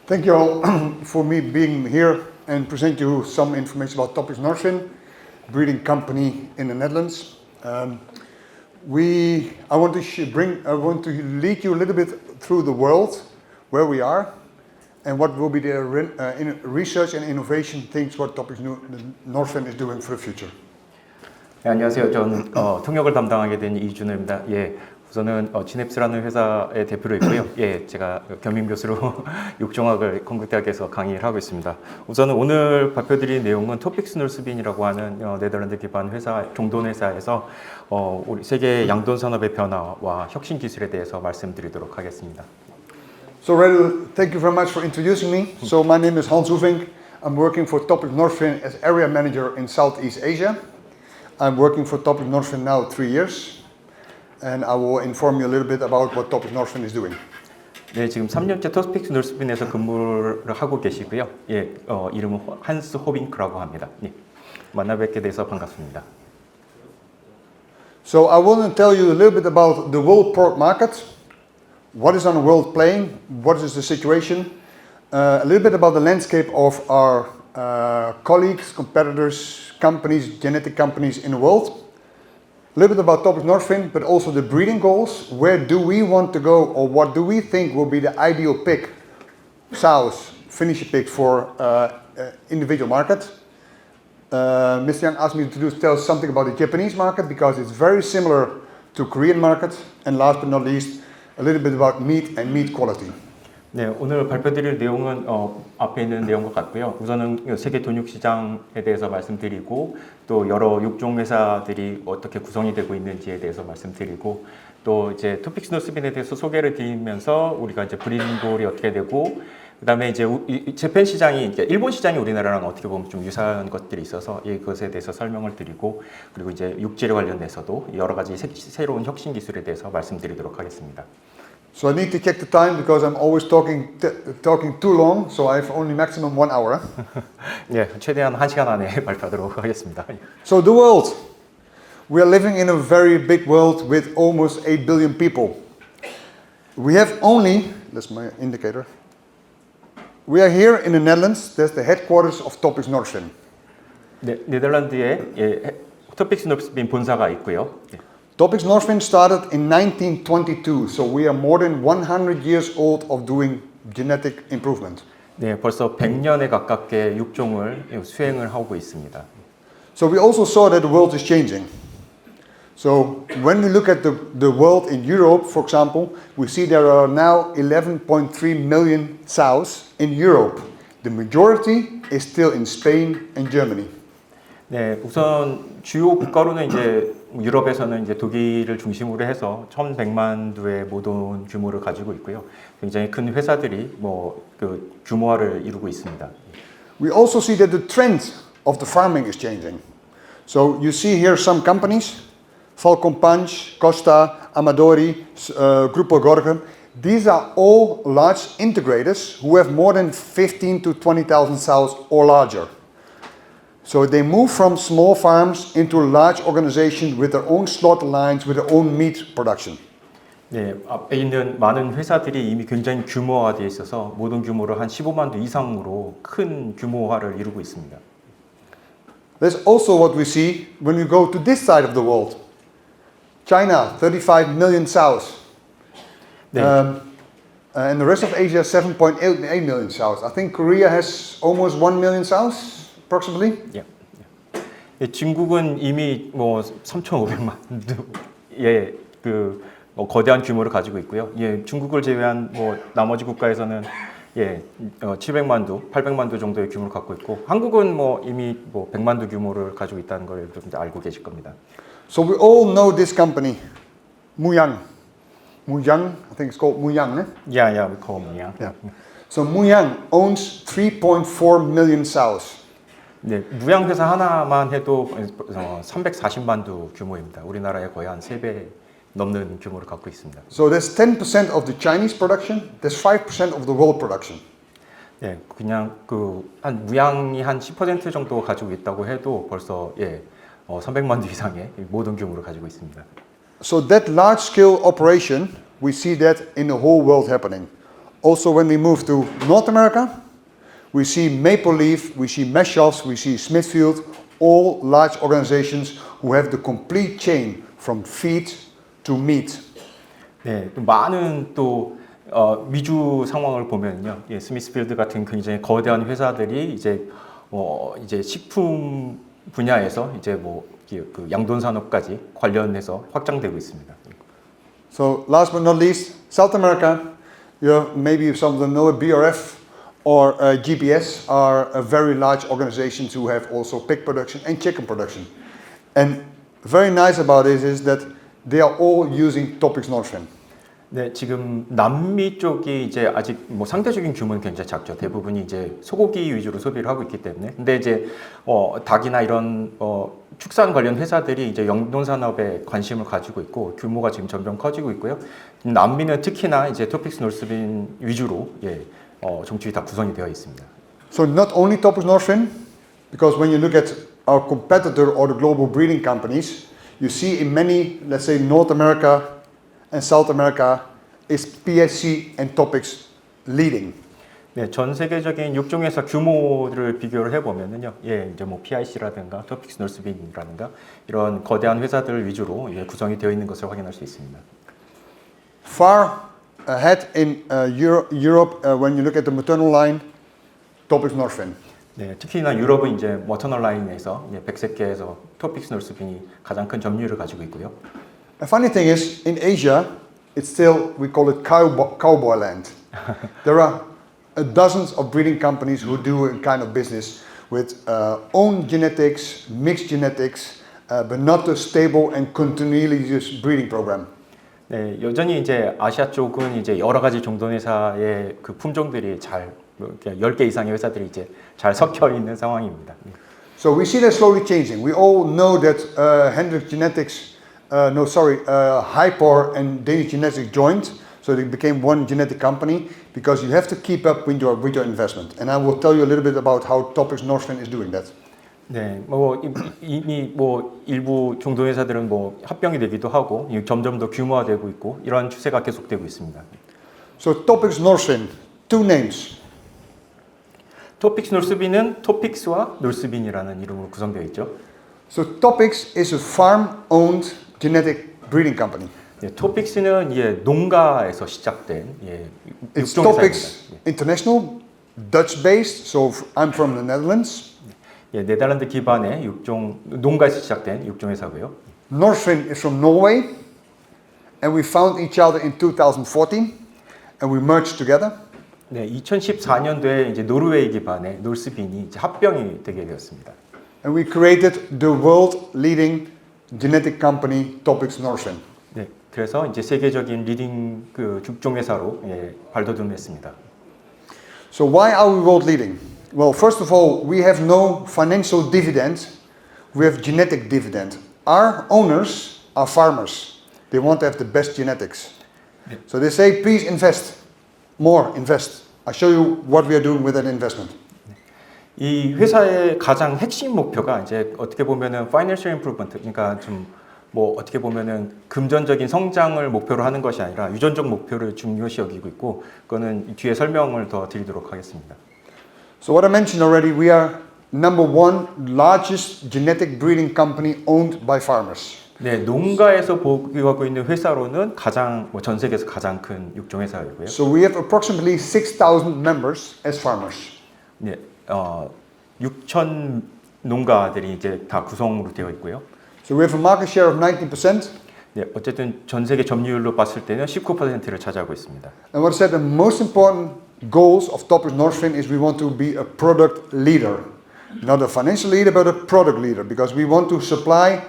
Thank you all for me being here and present you some information about Topics Norfin, breeding company in the Netherlands. I want to lead you a little bit through the world, where we are, and what will be the research and innovation things what Topics Norfin is doing for the future. 네, 안녕하세요. 저는 통역을 담당하게 된 이준호입니다. 우선은 지넵스라는 회사의 대표로 있고요. 제가 겸임 교수로 육종학을 건국대학에서 강의를 하고 있습니다. 우선은 오늘 발표드릴 내용은 토픽스 놀스빈이라고 하는 네덜란드 기반 회사, 종돈 회사에서 우리 세계 양돈 산업의 변화와 혁신 기술에 대해서 말씀드리도록 하겠습니다. So, thank you very much for introducing me. So, my name is Hans Hoevink. I'm working for Topics Norfin as area manager in Southeast Asia. I'm working for Topics Norfin now 3 years. And I will inform you a little bit about what Topics Norfin is doing. 네, 지금 3년째 토픽스 놀스빈에서 근무를 하고 계시고요. 이름은 한스 호빙크라고 합니다. 만나 뵙게 돼서 반갑습니다. So I want to tell you a little bit about the world pork market. What is on the world playing? What is the situation? A little bit about the landscape of our colleagues, competitors, companies, genetic companies in the world. A little bit about Topics Norfin, but also the breeding goals. Where do we want to go, or what do we think will be the ideal pig, sows, finisher pig for individual market? Mr. Yang asked me to tell something about the Japanese market because it's very similar to Korean market. And last but not least, a little bit about meat and meat quality. 네, 오늘 발표드릴 내용은 앞에 있는 내용과 같고요. 우선은 세계 돈육 시장에 대해서 말씀드리고 또 여러 육종 회사들이 어떻게 구성이 되고 있는지에 대해서 말씀드리고 또 이제 토픽스 노스빈에 대해서 소개를 드리면서 우리가 이제 브리딩 골이 어떻게 되고 그다음에 이제 재팬 시장이 이제 일본 시장이 우리나라랑 어떻게 보면 좀 유사한 것들이 있어서 그것에 대해서 설명을 드리고 그리고 이제 육지에 관련해서도 여러 가지 새로운 혁신 기술에 대해서 말씀드리도록 하겠습니다. So I need to check the time because I'm always talking too long. So I have only maximum 1 hour. 네, 최대한 1시간 안에 발표하도록 하겠습니다. So the world. We are living in a very big world with almost 8 billion people. We have only, that's my indicator. We are here in the Netherlands. That's the headquarters of Topics Norfin. 네, 네덜란드에 토픽스 노스빈 본사가 있고요. Topics Norfin started in 1922, so we are more than 100 years old of doing genetic improvement. 네, 벌써 100년에 가깝게 육종을 수행을 하고 있습니다. So we also saw that the world is changing. So when we look at the world in Europe, for example, we see there are now 11.3 million sows in Europe. The majority is still in Spain and Germany. 네, 우선 주요 국가로는 이제 유럽에서는 이제 독일을 중심으로 해서 1,100만 두의 모돈 규모를 가지고 있고요. 굉장히 큰 회사들이 그 규모화를 이루고 있습니다. We also see that the trend of the farming is changing. So you see here some companies, Falcon Punch, Costa, Amadori, Grupo Gorgem. These are all large integrators who have more than 15 to 20,000 sows or larger. So they move from small farms into large organizations with their own slaughter lines, with their own meat production. 네, 앞에 있는 많은 회사들이 이미 굉장히 규모화되어 있어서 모든 규모를 한 15만 두 이상으로 큰 규모화를 이루고 있습니다. That's also what we see when we go to this side of the world. China, 35 million sows. 네. And the rest of Asia, 7.8 million sows. I think Korea has almost 1 million sows. Approximately? 예, 중국은 이미 3,500만 두 거대한 규모를 가지고 있고요. 중국을 제외한 나머지 국가에서는 700만 두, 800만 두 정도의 규모를 갖고 있고 한국은 이미 100만 두 규모를 가지고 있다는 걸 좀 알고 계실 겁니다. So we all know this company, Muyang. Muyang, I think it's called Muyang, eh? Yeah, we call Muyang. Yeah. So Muyang owns 3.4 million sows. 네, 무양 회사 하나만 해도 340만 두 규모입니다. 우리나라의 거의 한 3배 넘는 규모를 갖고 있습니다. So that's 10% of the Chinese production. That's 5% of the world production. 네, 그냥 한 무양이 한 10% 정도 가지고 있다고 해도 벌써 300만 두 이상의 모든 규모를 가지고 있습니다. So that large-scale operation, we see that in the whole world happening. Also, when we move to North America, we see Maple Leaf, we see Meshoffs, we see Smithfield, all large organizations who have the complete chain from feed to meat. 네, 또 많은 또 미주 상황을 보면요, 예, 스미스필드 같은 굉장히 거대한 회사들이 이제 식품 분야에서 이제 그 양돈 산업까지 관련해서 확장되고 있습니다. So last but not least, South America, maybe some of them know it, BRF or GPS are very large organizations who have also pig production and chicken production. And very nice about it is that they are all using Topics Northwind. 네, 지금 남미 쪽이 이제 아직 상대적인 규모는 굉장히 작죠. 대부분이 이제 소고기 위주로 소비를 하고 있기 때문에. 근데 이제 닭이나 이런 축산 관련 회사들이 이제 영농 산업에 관심을 가지고 있고 규모가 지금 점점 커지고 있고요. 남미는 특히나 이제 토픽스 노스빈 위주로 종축이 다 구성이 되어 있습니다. So not only Topics Northwind, because when you look at our competitor or the global breeding companies, you see in many, let's say North America and South America is PSC and Topics leading. 네, 전 세계적인 육종회사 규모를 비교를 해보면은요, 예, 이제 PIC라든가 토픽스 노스빈이라든가 이런 거대한 회사들 위주로 구성이 되어 있는 것을 확인할 수 있습니다. Far ahead in Europe, when you look at the maternal line, Topics Northwind. 네, 특히나 유럽은 이제 머터널 라인에서 100세계에서 토픽스 노스빈이 가장 큰 점유율을 가지고 있고요. The funny thing is, in Asia, it's still, we call it cowboy land. There are dozens of breeding companies who do a kind of business with own genetics, mixed genetics, but not a stable and continuous breeding program. 네, 여전히 이제 아시아 쪽은 이제 여러 가지 종돈 회사의 그 품종들이 잘 10개 이상의 회사들이 이제 잘 섞여 있는 상황입니다. So we see that slowly changing. We all know that Hendrix Genetics, Hypor and Danish Genetics joined, so they became one genetic company because you have to keep up with your investment. And I will tell you a little bit about how Topics Northwind is doing that. 네, 이미 일부 종돈 회사들은 합병이 되기도 하고 점점 더 규모화되고 있고 이런 추세가 계속되고 있습니다. So Topics Northwind, two names. 토픽스 노스빈은 토픽스와 노스빈이라는 이름으로 구성되어 있죠. So Topics is a farm-owned genetic breeding company. 네, 토픽스는 농가에서 시작된 It's 육종 Topics 회사입니다. International, Dutch-based. So I'm from the Netherlands. 네덜란드 기반의 농가에서 시작된 육종 회사고요. Northwind is from Norway, and we found each other in 2014, and we merged together. 네, 2014년도에 이제 노르웨이 기반의 노스빈이 이제 합병이 되게 되었습니다. And we created the world-leading genetic company, Topics Northwind. 네, 그래서 이제 세계적인 리딩 그 육종 회사로 발돋움했습니다. So why are we world-leading? Well, first of all, we have no financial dividend. We have genetic dividend. Our owners are farmers. They want to have the best genetics. So they say, please invest. More, invest. I'll show you what we are doing with that investment. 이 회사의 가장 핵심 목표가 이제 어떻게 보면은 financial improvement, 그러니까 어떻게 보면은 금전적인 성장을 목표로 하는 것이 아니라 유전적 목표를 중요시 여기고 있고, 그거는 뒤에 설명을 더 드리도록 하겠습니다. So what I mentioned already, we are number one largest genetic breeding company owned by farmers. 네, 농가에서 보유하고 있는 회사로는 전 세계에서 가장 큰 육종 회사이고요. So we have approximately 6,000 members as farmers. 네, 6천 농가들이 이제 다 구성으로 되어 있고요. So we have a market share of 19%. 네, 어쨌든 전 세계 점유율로 봤을 때는 19%를 차지하고 있습니다. And what I said, the most important goals of Topics Northwind is we want to be a product leader. Not a financial leader, but a product leader. Because we want to supply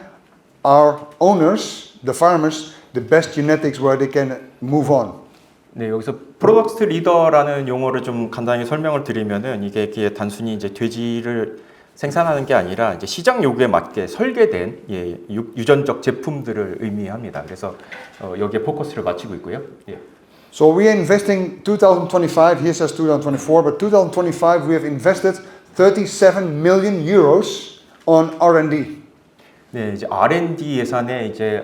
our owners, the farmers, the best genetics where they can move on. 네, 여기서 프로덕트 리더라는 용어를 좀 간단히 설명을 드리면은 이게 단순히 이제 돼지를 생산하는 게 아니라 이제 시장 요구에 맞게 설계된 유전적 제품들을 의미합니다. 그래서 여기에 포커스를 맞추고 있고요. 예. So we are investing 2025, here says 2024, but 2025 we have invested 37 million euros on R&D. 네, 이제 R&D 예산에 이제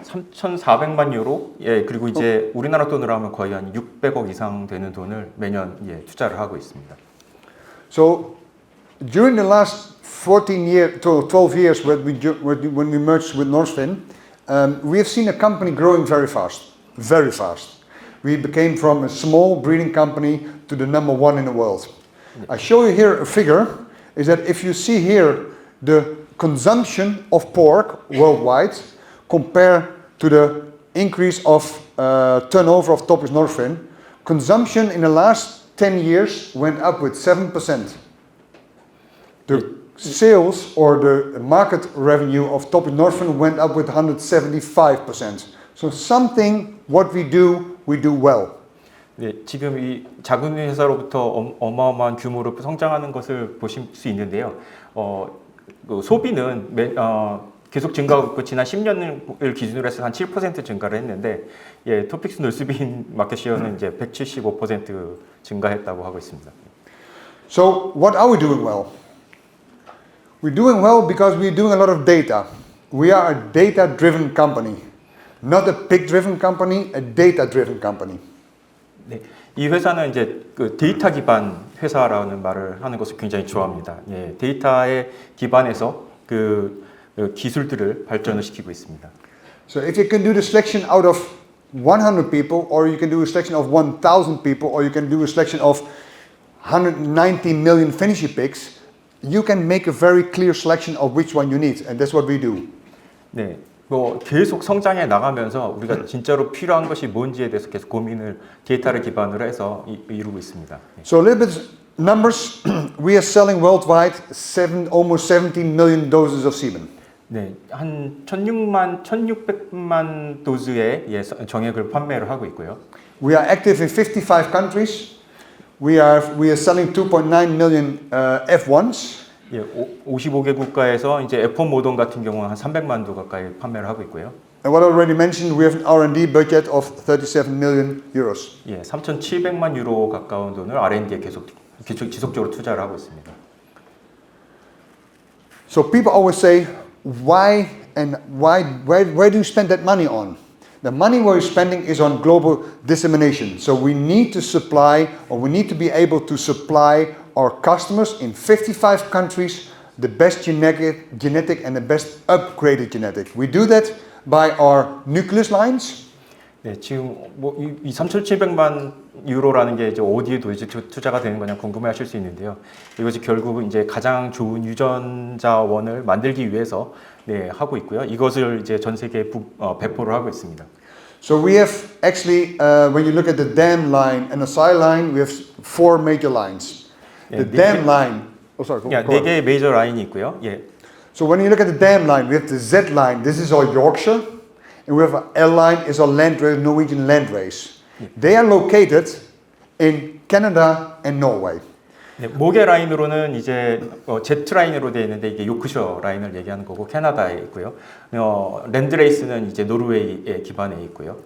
3,400만 유로. 예, 그리고 이제 우리나라 돈으로 하면 거의 한 600억 이상 되는 돈을 매년 투자를 하고 있습니다. So during the last 12 years when we merged with Northfin, we have seen a company growing very fast, very fast. We became from a small breeding company to the number one in the world. I show you here a figure, is that if you see here the consumption of pork worldwide compared to the increase of turnover of Topis Northfin, consumption in the last 10 years went up with 7%. The sales or the market revenue of Topis Northfin went up with 175%. So something what we do well. 네, 지금 이 작은 회사로부터 어마어마한 규모로 성장하는 것을 보실 수 있는데요. 그 소비는 계속 증가하고 있고 지난 10년을 기준으로 해서 한 7% 증가를 했는데, 토픽스 놀스빈 마켓시어는 이제 175% 증가했다고 하고 있습니다. So what are we doing well? We're doing well because we're doing a lot of data. We are a data-driven company, not a pig-driven company, a data-driven company. 네, 이 회사는 이제 그 데이터 기반 회사라는 말을 하는 것을 굉장히 좋아합니다. 예, 데이터에 기반해서 그 기술들을 발전을 시키고 있습니다. So if you can do the selection out of 100 people, or you can do a selection of 1,000 people, or you can do a selection of 190 million finishy pigs, you can make a very clear selection of which one you need, and that's what we do. 네, 뭐 계속 성장해 나가면서 우리가 진짜로 필요한 것이 뭔지에 대해서 계속 고민을 데이터를 기반으로 해서 이루고 있습니다. So a little bit numbers. We are selling worldwide almost 17 million doses of semen. 네, 한 1,600만 도즈의 정액을 판매를 하고 있고요. We are active in 55 countries. We are selling 2.9 million F1s. 예, 55개 국가에서 이제 F1 모던 같은 경우는 한 300만 도 가까이 판매를 하고 있고요. And what I already mentioned, we have an R&D budget of 37 million euros. 예, 3,700만 유로 가까운 돈을 R&D에 계속 지속적으로 투자를 하고 있습니다. So people always say, where do you spend that money on? The money we're spending is on global dissemination. So we need to supply, or we need to be able to supply our customers in 55 countries the best genetic and the best upgraded genetic. We do that by our nucleus lines. 네, 지금 이 3,700만 유로라는 게 이제 어디에 도대체 투자가 되는 거냐 궁금해하실 수 있는데요. 이것이 결국 이제 가장 좋은 유전자원을 만들기 위해서 하고 있고요. 이것을 이제 전 세계에 배포를 하고 있습니다. So we have actually, when you look at the dam line and the side line, we have 4 major lines. The dam line. Oh, sorry. 네 개의 메이저 라인이 있고요. 예. So when you look at the dam line, we have the Z line. This is our Yorkshire. And we have an L line, is our Norwegian landrace. They are located in Canada and Norway. 네, 목의 라인으로는 이제 Z 라인으로 되어 있는데 이게 요크셔 라인을 얘기하는 거고 캐나다에 있고요. 랜드레이스는 이제 노르웨이에 기반에 있고요.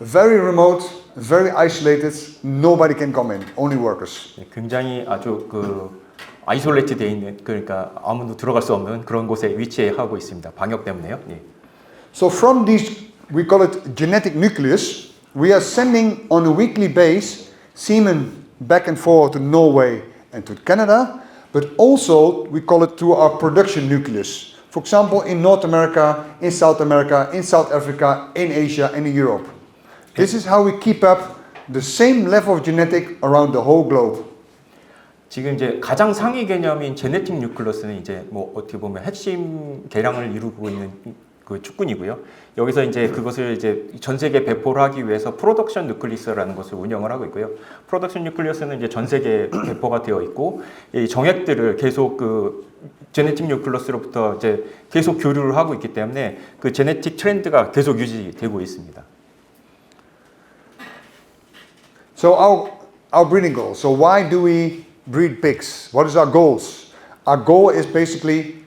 Very remote, very isolated. Nobody can come in, only workers. 네, 굉장히 아주 그 아이솔레이트 되어 있는, 그러니까 아무도 들어갈 수 없는 그런 곳에 위치하고 있습니다. 방역 때문에요. 예. So from these, we call it genetic nucleus, we are sending on a weekly base semen back and forth to Norway and to Canada, but also we call it to our production nucleus. For example, in North America, in South Africa, in Asia, and in Europe. This is how we keep up the same level of genetic around the whole globe. 지금 이제 가장 상위 개념인 제네틱 뉴클러스는 이제 뭐 어떻게 보면 핵심 개량을 이루고 있는 그 축군이고요. 여기서 이제 그것을 이제 전 세계 배포를 하기 위해서 프로덕션 뉴클리스라는 것을 운영을 하고 있고요. 프로덕션 뉴클리스는 이제 전 세계에 배포가 되어 있고 이 정액들을 계속 그 제네틱 뉴클러스로부터 이제 계속 교류를 하고 있기 때문에 그 제네틱 트렌드가 계속 유지되고 있습니다. So our breeding goals. So why do we breed pigs? What is our goals? Our goal is basically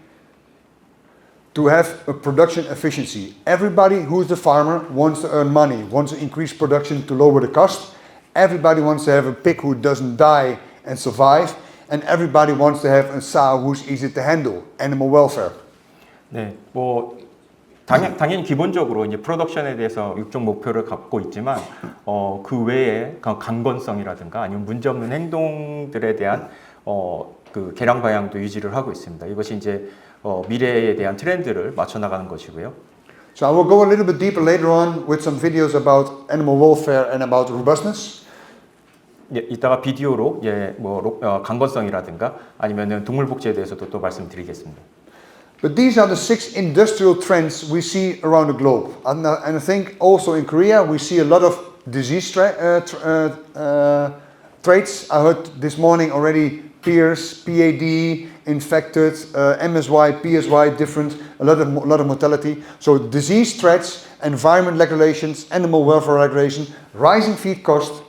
to have a production efficiency. Everybody who is the farmer wants to earn money, wants to increase production to lower the cost. Everybody wants to have a pig who doesn't die and survive. And everybody wants to have a sow who's easy to handle. Animal welfare. 네, 뭐 당연히 기본적으로 이제 프로덕션에 대해서 육종 목표를 갖고 있지만 그 외에 강건성이라든가 아니면 문제없는 행동들에 대한 그 개량 방향도 유지를 하고 있습니다. 이것이 이제 미래에 대한 트렌드를 맞춰 나가는 것이고요. So I will go a little bit deeper later on with some videos about animal welfare and about robustness. 예, 이따가 비디오로 강건성이라든가 아니면은 동물 복지에 대해서도 또 말씀드리겠습니다. But these are the 6 industrial trends we see around the globe. And I think also in Korea we see a lot of disease traits. I heard this morning already PIRS, PAD, infected, MSY, PSY, different, a lot of mortality. So disease threats, environment regulations, animal welfare regulation, rising feed cost,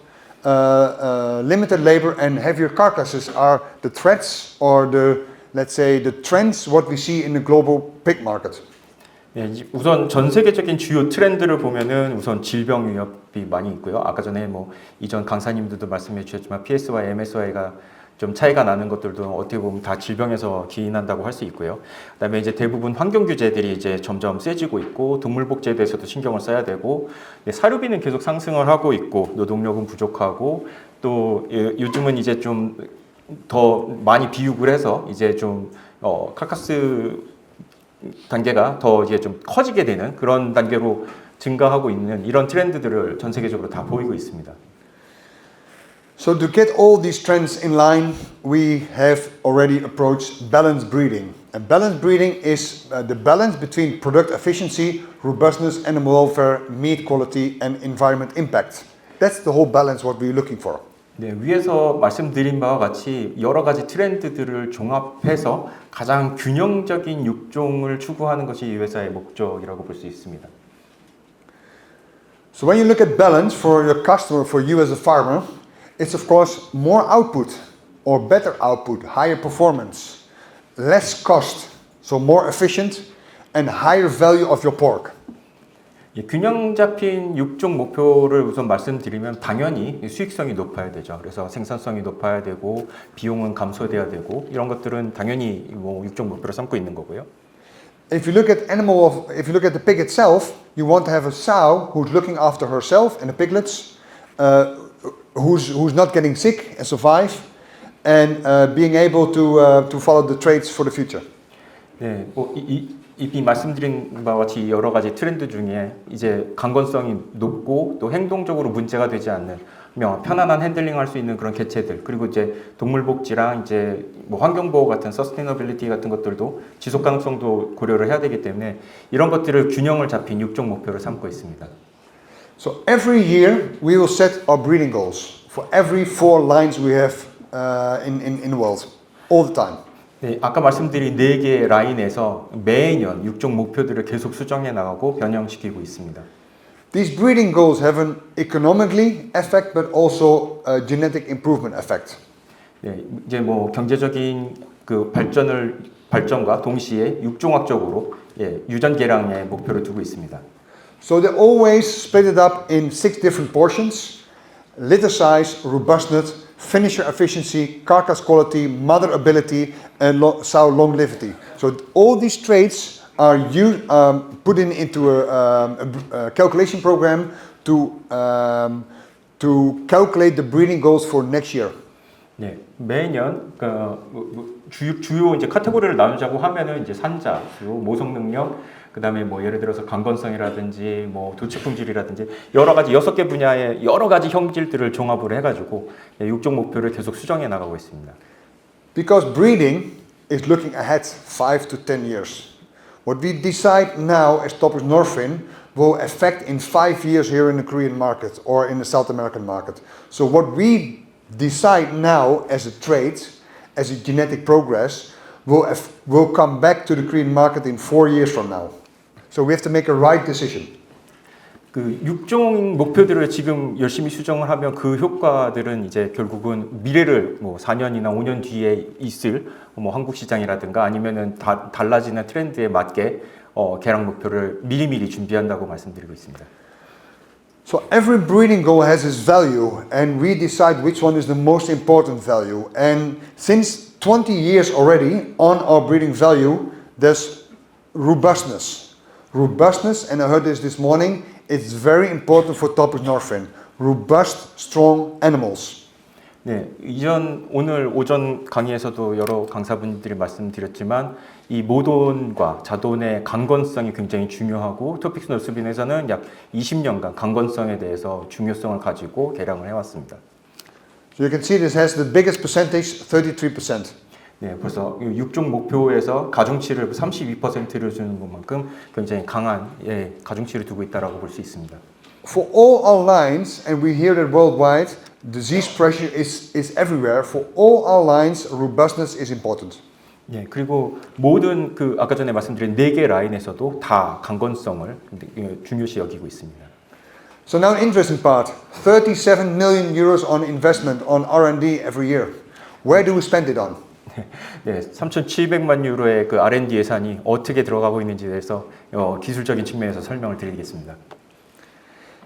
limited labor and heavier carcasses are the threats or let's say the trends what we see in the global pig market. 예, 우선 전 세계적인 주요 트렌드를 보면은 우선 질병 위협이 많이 있고요. 아까 전에 뭐 이전 강사님들도 말씀해 주셨지만 PSY, MSY가 좀 차이가 나는 것들도 어떻게 보면 다 질병에서 기인한다고 할 수 있고요. 그다음에 이제 대부분 환경 규제들이 이제 점점 세지고 있고 동물 복지에 대해서도 신경을 써야 되고 사료비는 계속 상승을 하고 있고 노동력은 부족하고 또 요즘은 이제 좀 더 많이 비육을 해서 이제 좀 카카스 단계가 더 이제 좀 커지게 되는 그런 단계로 증가하고 있는 이런 트렌드들을 전 세계적으로 다 보이고 있습니다. So to get all these trends in line, we have already approached balanced breeding. And balanced breeding is the balance between product efficiency, robustness, animal welfare, meat quality, and environment impact. That's the whole balance what we're looking for. 네, 위에서 말씀드린 바와 같이 여러 가지 트렌드들을 종합해서 가장 균형적인 육종을 추구하는 것이 이 회사의 목적이라고 볼 수 있습니다. So when you look at balance for your customer, for you as a farmer, it's of course more output or better output, higher performance, less cost, so more efficient and higher value of your pork. 균형 잡힌 육종 목표를 우선 말씀드리면 당연히 수익성이 높아야 되죠. 그래서 생산성이 높아야 되고 비용은 감소돼야 되고 이런 것들은 당연히 뭐 육종 목표로 삼고 있는 거고요. If you look at the pig itself, you want to have a sow who's looking after herself and the piglets, who's not getting sick and survive, and being able to follow the traits for the future. 네, 이미 말씀드린 바와 같이 여러 가지 트렌드 중에 이제 강건성이 높고 또 행동적으로 문제가 되지 않는 편안한 핸들링 할 수 있는 그런 개체들 그리고 이제 동물 복지랑 이제 뭐 환경 보호 같은 서스테이너빌리티 같은 것들도 지속 가능성도 고려를 해야 되기 때문에 이런 것들을 균형을 잡힌 육종 목표를 삼고 있습니다. So every year we will set our breeding goals for every 4 lines we have in the world, all the time. 네, 아까 말씀드린 4개의 라인에서 매년 육종 목표들을 계속 수정해 나가고 변형시키고 있습니다. These breeding goals have an economically effect, but also a genetic improvement effect. 네, 이제 뭐 경제적인 그 발전과 동시에 육종학적으로 유전 개량의 목표를 두고 있습니다. So they always split it up in 6 different portions: litter size, robustness, finisher efficiency, carcass quality, mother ability, and sow longevity. So all these traits are put into a calculation program to calculate the breeding goals for next year. 네, 매년 주요 이제 카테고리를 나누자고 하면은 이제 산자, 모성 능력, 그다음에 뭐 예를 들어서 강건성이라든지 뭐 도축 품질이라든지 여러 가지 6개 분야의 여러 가지 형질들을 종합을 해가지고 육종 목표를 계속 수정해 나가고 있습니다. Because breeding is looking ahead 5 to 10 years. What we decide now as Topics Norfin will affect in 5 years here in the Korean market or in the South American market. So what we decide now as a trait, as a genetic progress, will come back to the Korean market in 4 years from now. So we have to make a right decision. 그 육종 목표들을 지금 열심히 수정을 하면 그 효과들은 이제 결국은 미래를 뭐 4년이나 5년 뒤에 있을 뭐 한국 시장이라든가 아니면은 달라지는 트렌드에 맞게 개량 목표를 미리미리 준비한다고 말씀드리고 있습니다. So every breeding goal has its value, and we decide which one is the most important value. And since 20 years already on our breeding value, there's robustness. Robustness, and I heard this morning, it's very important for Topic Norfin. Robust, strong animals. 네, 오늘 오전 강의에서도 여러 강사분들이 말씀드렸지만 이 모돈과 자돈의 강건성이 굉장히 중요하고 토픽스 노스빈에서는 약 20년간 강건성에 대해서 중요성을 가지고 개량을 해왔습니다. So you can see this has the biggest percentage, 33%. 네, 벌써 6종 목표에서 가중치를 32%를 주는 것만큼 굉장히 강한 가중치를 두고 있다라고 볼 수 있습니다. For all our lines, and we hear that worldwide, disease pressure is everywhere. For all our lines, robustness is important. 예, 그리고 모든 아까 전에 말씀드린 4개 라인에서도 다 강건성을 중요시 여기고 있습니다. So now an interesting part. 37 million euros on investment on R&D every year. Where do we spend it on? 네, 3,700만 유로의 R&D 예산이 어떻게 들어가고 있는지에 대해서 기술적인 측면에서 설명을 드리겠습니다.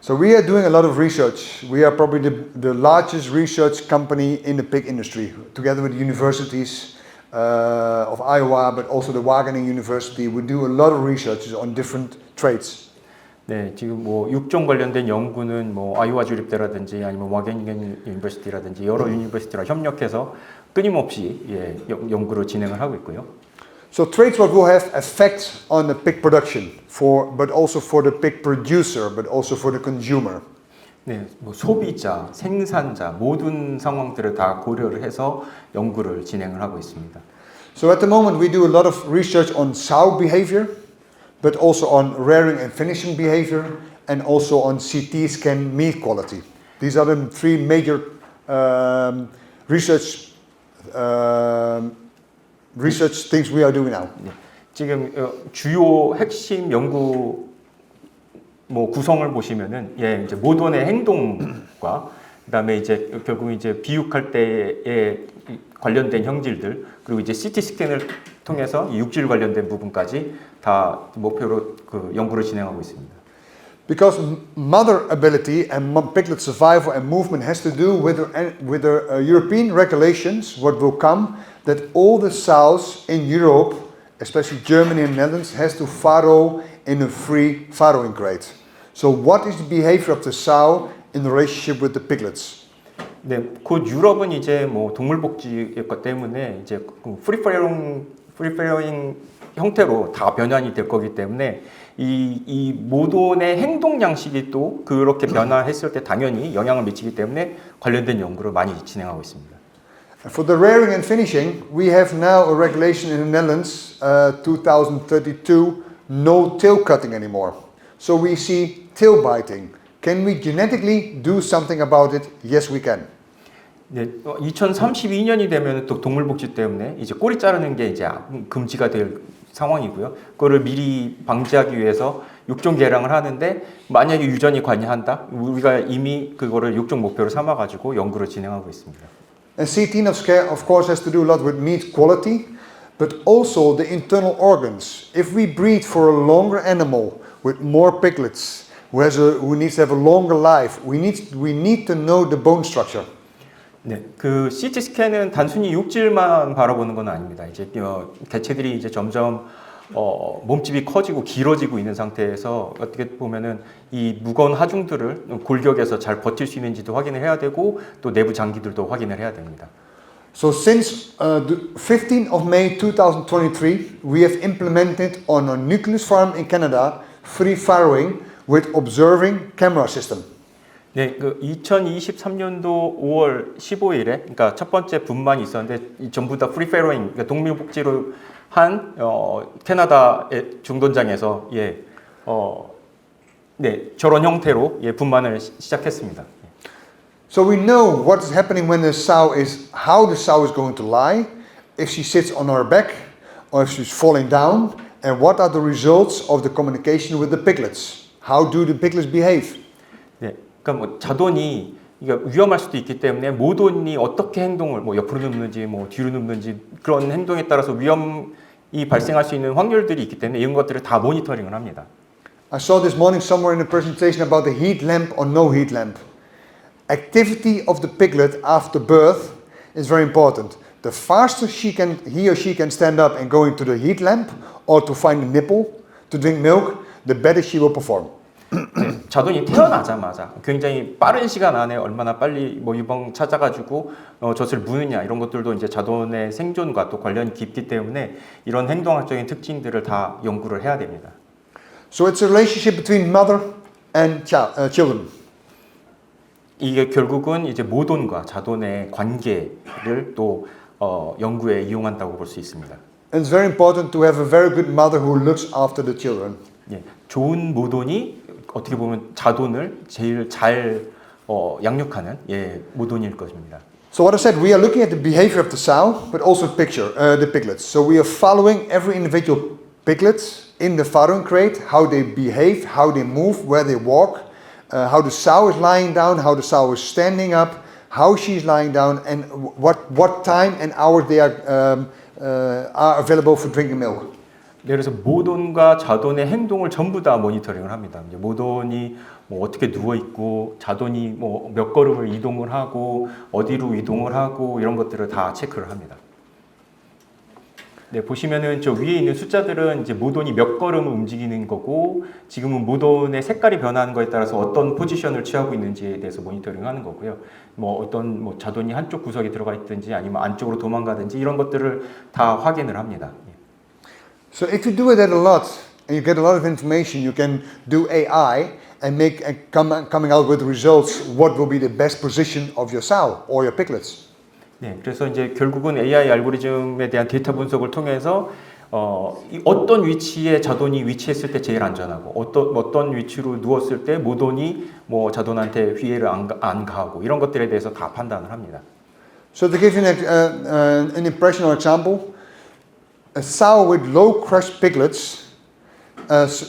So we are doing a lot of research. We are probably the largest research company in the pig industry, together with universities of Iowa, but also the Wageningen University. We do a lot of research on different traits. 네, 지금 육종 관련된 연구는 아이오와 주립대라든지 아니면 와게닝 유니버시티라든지 여러 유니버시티랑 협력해서 끊임없이 연구를 진행을 하고 있고요. So traits what will have effect on the pig production, but also for the pig producer, but also for the consumer. 네, 소비자, 생산자 모든 상황들을 다 고려를 해서 연구를 진행을 하고 있습니다. So at the moment we do a lot of research on sow behavior, but also on rearing and finishing behavior, and also on CT scan meat quality. These are the three major research things we are doing now. 네, 지금 주요 핵심 연구 구성을 보시면은 이제 모돈의 행동과 그다음에 이제 결국 이제 비육할 때에 관련된 형질들 그리고 이제 CT 스캔을 통해서 육질 관련된 부분까지 다 목표로 연구를 진행하고 있습니다. Because mother ability and piglet survival and movement has to do with the European regulations, what will come, that all the sows in Europe, especially Germany and Netherlands, has to farrow in a free farrowing crate. So what is the behavior of the sow in relationship with the piglets? 네, 곧 유럽은 이제 동물복지 때문에 이제 프리페어링 형태로 다 변환이 될 거기 때문에 이 모돈의 행동 양식이 또 그렇게 변화했을 때 당연히 영향을 미치기 때문에 관련된 연구를 많이 진행하고 있습니다. For the rearing and finishing, we have now a regulation in the Netherlands, 2032, no tail cutting anymore. So we see tail biting. Can we genetically do something about it? Yes, we can. 네, 2032년이 되면 또 동물복지 때문에 이제 꼬리 자르는 게 이제 금지가 될 상황이고요. 그거를 미리 방지하기 위해서 육종 개량을 하는데 만약에 유전이 관여한다, 우리가 이미 그거를 육종 목표로 삼아가지고 연구를 진행하고 있습니다. And CT of course has to do a lot with meat quality, but also the internal organs. If we breed for a longer animal with more piglets, who needs to have a longer life, we need to know the bone structure. 네, 그 CT 스캔은 단순히 육질만 바라보는 건 아닙니다. 이제 개체들이 이제 점점 몸집이 커지고 길어지고 있는 상태에서 어떻게 보면은 이 무거운 하중들을 골격에서 잘 버틸 수 있는지도 확인을 해야 되고 또 내부 장기들도 확인을 해야 됩니다. So since the 15th of May 2023, we have implemented on a nucleus farm in Canada free farrowing with observing camera system. 네, 그 2023년도 5월 15일에, 그러니까 첫 번째 분만이 있었는데 전부 다 프리페어링, 그러니까 동물복지로 한 캐나다의 중돈장에서 저런 형태로 분만을 시작했습니다. So we know what is happening when the sow how the sow is going to lie, if she sits on her back, or if she's falling down, and what are the results of the communication with the piglets. How do the piglets behave? 네, 그러니까 자돈이 위험할 수도 있기 때문에 모돈이 어떻게 행동을 옆으로 눕는지 뒤로 눕는지 그런 행동에 따라서 위험이 발생할 수 있는 확률들이 있기 때문에 이런 것들을 다 모니터링을 합니다. I saw this morning somewhere in a presentation about the heat lamp or no heat lamp. Activity of the piglet after birth is very important. The faster he or she can stand up and go into the heat lamp or to find a nipple to drink milk, the better she will perform. 자돈이 태어나자마자 굉장히 빠른 시간 안에 얼마나 빨리 뭐 유방 찾아가지고 젖을 무느냐 이런 것들도 이제 자돈의 생존과 또 관련이 깊기 때문에 이런 행동학적인 특징들을 다 연구를 해야 됩니다. So it's a relationship between mother and children. 이게 결국은 이제 모돈과 자돈의 관계를 또 연구에 이용한다고 볼 수 있습니다. And it's very important to have a very good mother who looks after the children. 예, 좋은 모돈이 어떻게 보면 자돈을 제일 잘 양육하는 모돈일 것입니다. So what I said, we are looking at the behavior of the sow, but also the piglets. So we are following every individual piglet in the fathering crate, how they behave, how they move, where they walk, how the sow is lying down, how the sow is standing up, how she's lying down, and what time and hour they are available for drinking milk. 그래서 모돈과 자돈의 행동을 전부 다 모니터링을 합니다. 이제 모돈이 뭐 어떻게 누워 있고, 자돈이 뭐 몇 걸음을 이동을 하고, 어디로 이동을 하고 이런 것들을 다 체크를 합니다. 네, 보시면은 저 위에 있는 숫자들은 이제 모돈이 몇 걸음을 움직이는 거고, 지금은 모돈의 색깔이 변하는 거에 따라서 어떤 포지션을 취하고 있는지에 대해서 모니터링하는 거고요. 뭐 어떤 뭐 자돈이 한쪽 구석에 들어가 있든지 아니면 안쪽으로 도망가든지 이런 것들을 다 확인을 합니다. So if you do that a lot and you get a lot of information, you can do AI and coming out with results what will be the best position of your sow or your piglets. 네, 그래서 이제 결국은 AI 알고리즘에 대한 데이터 분석을 통해서 어떤 위치에 자돈이 위치했을 때 제일 안전하고 어떤 위치로 누웠을 때 모돈이 뭐 자돈한테 피해를 안 가하고 이런 것들에 대해서 다 판단을 합니다. So to give you an impression or example, a sow with low crushed piglets,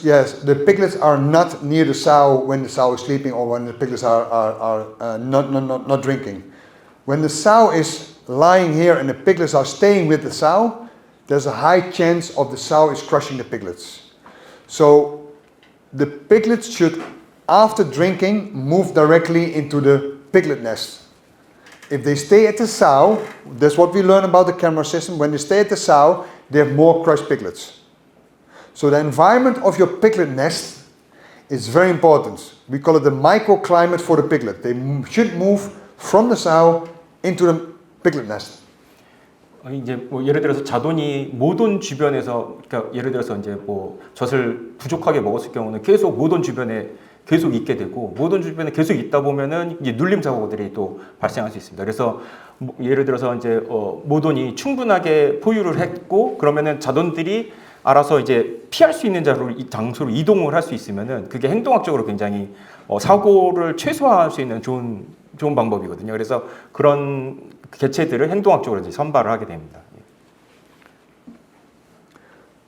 yes, the piglets are not near the sow when the sow is sleeping or when the piglets are not drinking. When the sow is lying here and the piglets are staying with the sow, there's a high chance of the sow is crushing the piglets. So the piglets should, after drinking, move directly into the piglet nest. If they stay at the sow, that's what we learn about the camera system. When they stay at the sow, they have more crushed piglets. So the environment of your piglet nest is very important. We call it the microclimate for the piglet. They should move from the sow into the piglet nest. 이제 뭐 예를 들어서 자돈이 모돈 주변에서, 그러니까 예를 들어서 이제 뭐 젖을 부족하게 먹었을 경우는 계속 모돈 주변에 계속 있게 되고, 모돈 주변에 계속 있다 보면은 이제 눌림 사고들이 또 발생할 수 있습니다. 그래서 예를 들어서 이제 모돈이 충분하게 포유를 했고, 그러면은 자돈들이 알아서 이제 피할 수 있는 장소로 이동을 할 수 있으면은 그게 행동학적으로 굉장히 사고를 최소화할 수 있는 좋은 방법이거든요. 그래서 그런 개체들을 행동학적으로 이제 선발을 하게 됩니다.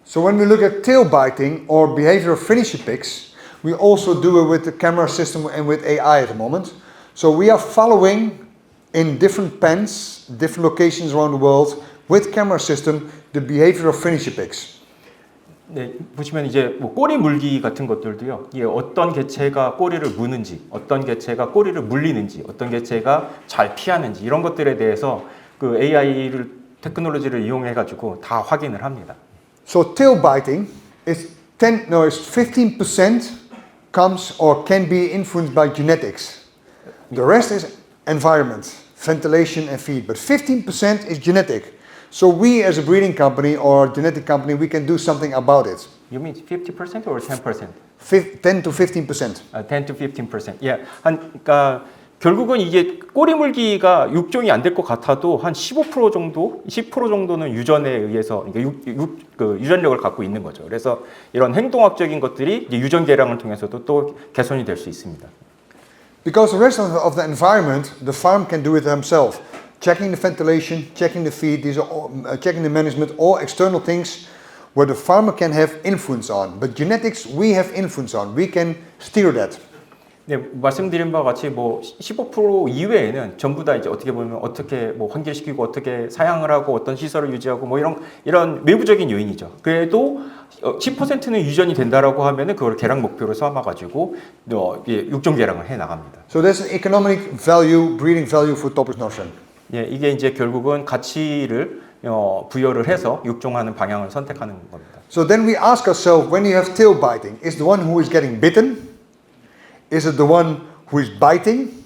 So when we look at tail biting or behavior of finisher pigs, we also do it with the camera system and with AI at the moment. So we are following in different pens, different locations around the world with camera system the behavior of finisher pigs. 네, 보시면 이제 뭐 꼬리 물기 같은 것들도요. 이게 어떤 개체가 꼬리를 무는지, 어떤 개체가 꼬리를 물리는지, 어떤 개체가 잘 피하는지 이런 것들에 대해서 그 AI를 테크놀로지를 이용해 가지고 다 확인을 합니다. So tail biting is 15% comes or can be influenced by genetics. The rest is environment, ventilation and feed, but 15% is genetic. So we as a breeding company or genetic company, we can do something about it. You mean 50% or 10%? 10 to 15%. 10 to 15%. 예. 그러니까 결국은 이게 꼬리 물기가 육종이 안 될 것 같아도 한 15% 정도, 10% 정도는 유전에 의해서 그 유전력을 갖고 있는 거죠. 그래서 이런 행동학적인 것들이 이제 유전 개량을 통해서도 또 개선이 될 수 있습니다. Because the rest of the environment, the farm can do it themselves. Checking the ventilation, checking the feed, these are all, checking the management, all external things where the farmer can have influence on. But genetics, we have influence on. We can steer that. 네, 말씀드린 바와 같이 뭐 15% 이외에는 전부 다 이제 어떻게 보면 어떻게 뭐 환기시키고 어떻게 사양을 하고 어떤 시설을 유지하고 뭐 이런 외부적인 요인이죠. 그래도 10%는 유전이 된다라고 하면은 그걸 개량 목표로 삼아 가지고 육종 개량을 해 나갑니다. So there's an economic value, breeding value for Toppers Northern. 예, 이게 이제 결국은 가치를 부여를 해서 육종하는 방향을 선택하는 겁니다. So then we ask ourselves, when you have tail biting, is the one who is getting bitten? Is it the one who is biting?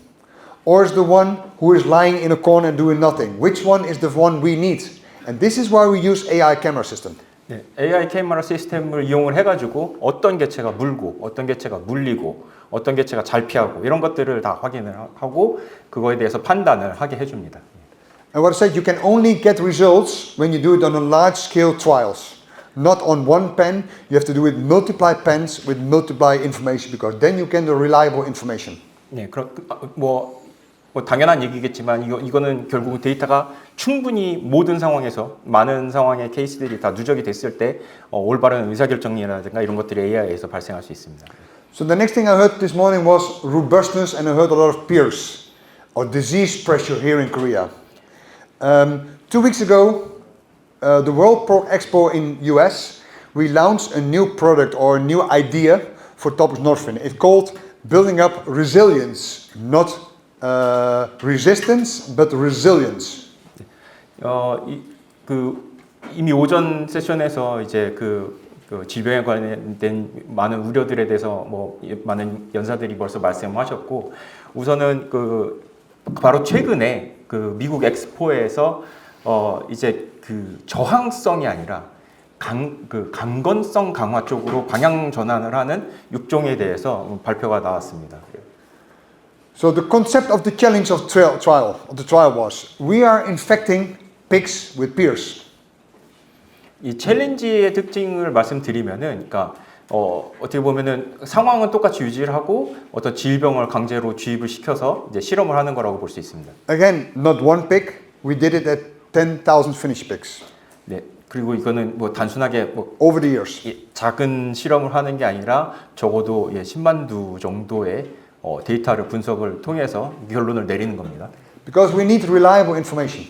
Or is the one who is lying in a corner and doing nothing? Which one is the one we need? And this is why we use AI camera system. 네, AI 카메라 시스템을 이용을 해가지고 어떤 개체가 물고 어떤 개체가 물리고 어떤 개체가 잘 피하고 이런 것들을 다 확인을 하고 그거에 대해서 판단을 하게 해줍니다. And what I said, you can only get results when you do it on a large scale trials. Not on one pen, you have to do it multiply pens with multiply information because then you get the reliable information. 네, 뭐 당연한 얘기겠지만 이거는 결국 데이터가 충분히 모든 상황에서 많은 상황의 케이스들이 다 누적이 됐을 때 올바른 의사결정이라든가 이런 것들이 AI에서 발생할 수 있습니다. So the next thing I heard this morning was robustness, and I heard a lot of peers or disease pressure here in Korea. 2 weeks ago, the World Pork Expo in US, we launched a new product or a new idea for Topix Northwind. It's called building up resilience, not resistance, but resilience. 이미 오전 세션에서 이제 그 질병에 관련된 많은 우려들에 대해서 많은 연사들이 벌써 말씀하셨고 우선은 바로 최근에 미국 엑스포에서 이제 저항성이 아니라 강건성 강화 쪽으로 방향 전환을 하는 육종에 대해서 발표가 나왔습니다. So the concept of the challenge of the trial was we are infecting pigs with peers. 이 챌린지의 특징을 말씀드리면은, 그러니까 어떻게 보면은 상황은 똑같이 유지를 하고 어떤 질병을 강제로 주입을 시켜서 이제 실험을 하는 거라고 볼 수 있습니다. Again, not one pig. We did it at 10,000 finished pigs. 네, 그리고 이거는 단순하게 over the years. 작은 실험을 하는 게 아니라 적어도 10만 두 정도의 데이터를 분석을 통해서 결론을 내리는 겁니다. Because we need reliable information.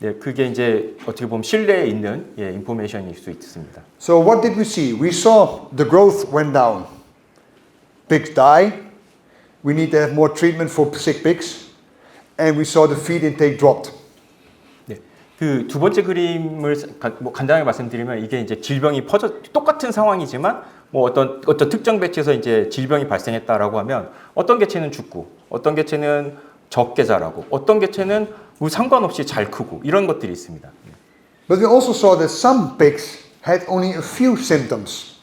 네, 그게 이제 어떻게 보면 신뢰에 있는 인포메이션일 수 있습니다. So what did we see? We saw the growth went down. Pigs die. We need to have more treatment for sick pigs. And we saw the feed intake dropped. 네, 그 두 번째 그림을 간단하게 말씀드리면 이게 이제 질병이 똑같은 상황이지만 어떤 특정 배치에서 이제 질병이 발생했다라고 하면 어떤 개체는 죽고 어떤 개체는 적게 자라고 어떤 개체는 상관없이 잘 크고 이런 것들이 있습니다. But we also saw that some pigs had only a few symptoms.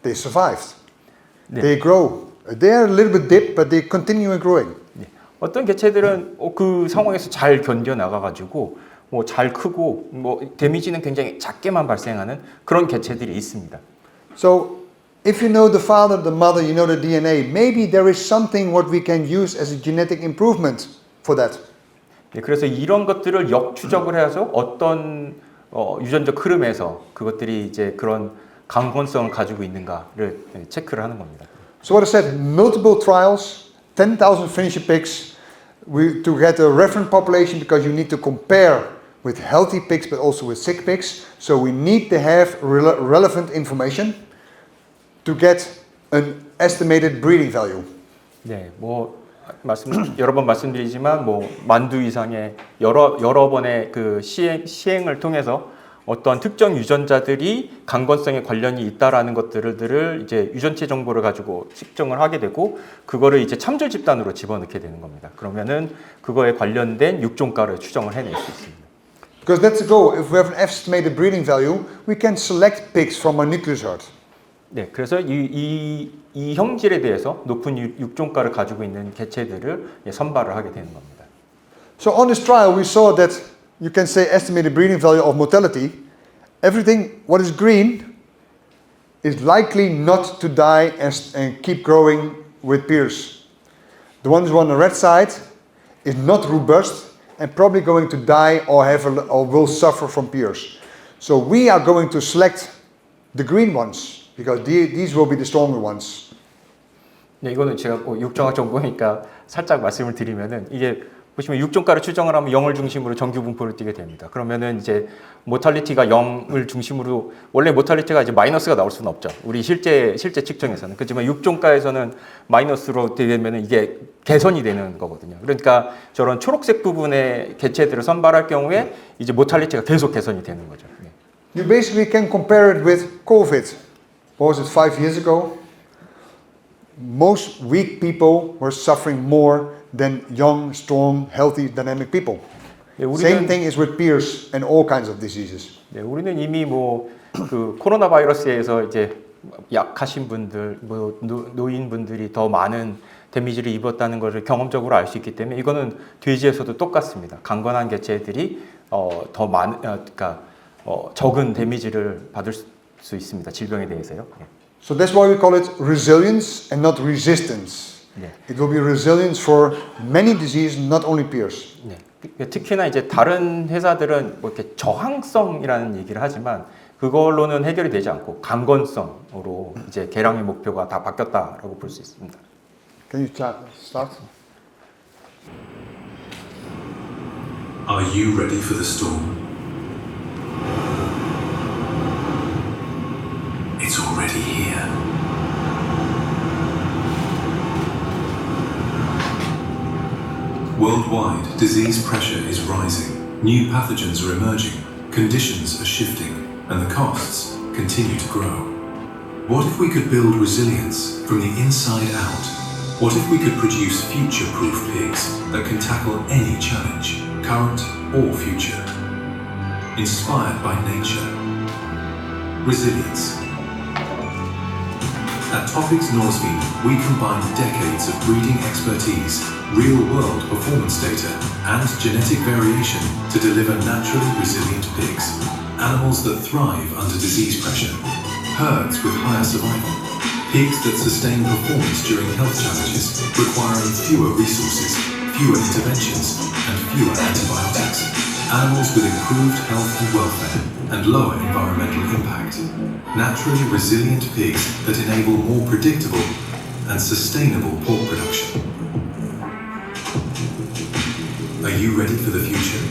They survived. 네. They grow. They are a little bit dip, but they continue growing. 네. 어떤 개체들은 그 상황에서 잘 견뎌 나가가지고 잘 크고 데미지는 굉장히 작게만 발생하는 그런 개체들이 있습니다. So if you know the father, the mother, you know the DNA, maybe there is something what we can use as a genetic improvement for that. 네, 그래서 이런 것들을 역추적을 해서 어떤 유전적 흐름에서 그것들이 이제 그런 강건성을 가지고 있는가를 체크를 하는 겁니다. So what I said, multiple trials, 10,000 finished pigs, to get a reference population because you need to compare with healthy pigs but also with sick pigs. So we need to have relevant information to get an estimated breeding value. 네, 여러 번 말씀드리지만 만두 이상의 여러 번의 그 시행을 통해서 어떤 특정 유전자들이 강건성에 관련이 있다라는 것들을 이제 유전체 정보를 가지고 측정을 하게 되고 그거를 이제 참조 집단으로 집어넣게 되는 겁니다. 그러면은 그거에 관련된 육종가를 추정을 해낼 수 있습니다. Because that's the goal. If we have an estimated breeding value, we can select pigs from our nucleus herd. 네, 그래서 이 형질에 대해서 높은 육종가를 가지고 있는 개체들을 선발을 하게 되는 겁니다. So on this trial, we saw that you can say estimated breeding value of mortality. Everything what is green is likely not to die and keep growing with peers. The ones on the red side is not robust and probably going to die or will suffer from peers. So we are going to select the green ones because these will be the stronger ones. 네, 이거는 제가 육종학 전공이니까 살짝 말씀을 드리면은 이게 보시면 육종가를 추정을 하면 0을 중심으로 정규 분포를 띄게 됩니다. 그러면은 이제 모탈리티가 0을 중심으로 원래 모탈리티가 이제 마이너스가 나올 수는 없죠. 우리 실제 측정에서는. 그렇지만 육종가에서는 마이너스로 되면은 이게 개선이 되는 거거든요. 그러니까 저런 초록색 부분의 개체들을 선발할 경우에 이제 모탈리티가 계속 개선이 되는 거죠. 네. You basically can compare it with COVID. What was it, 5 years ago? Most weak people were suffering more than young, strong, healthy, dynamic people. 네, Same thing is with peers and all kinds of diseases. 네, 우리는 이미 뭐 그 코로나 바이러스에서 이제 약하신 분들, 뭐 노인분들이 더 많은 데미지를 입었다는 것을 경험적으로 알 수 있기 때문에 이거는 돼지에서도 똑같습니다. 강건한 개체들이 더 많은, 그러니까 적은 데미지를 받을 수 있습니다. 질병에 대해서요. 네. So that's why we call it resilience and not resistance. 네. It will be resilience for many diseases, not only peers. 네. 특히나 이제 다른 회사들은 뭐 이렇게 저항성이라는 얘기를 하지만 그걸로는 해결이 되지 않고 강건성으로 이제 개량의 목표가 다 바뀌었다라고 볼 수 있습니다. Can you start? Are you ready for the storm? It's already here. Worldwide, disease pressure is rising. New pathogens are emerging, conditions are shifting, and the costs continue to grow. What if we could build resilience from the inside out? What if we could produce future-proof pigs that can tackle any challenge, current or future? Inspired by nature. Resilience. At Topics Norsvin, we combine decades of breeding expertise, real-world performance data, and genetic variation to deliver naturally resilient pigs. Animals that thrive under disease pressure. Herds with higher survival. Pigs that sustain performance during health challenges, requiring fewer resources, fewer interventions, and fewer antibiotics. Animals with improved health and welfare, and lower environmental impact. Naturally resilient pigs that enable more predictable and sustainable pork production. Are you ready for the future?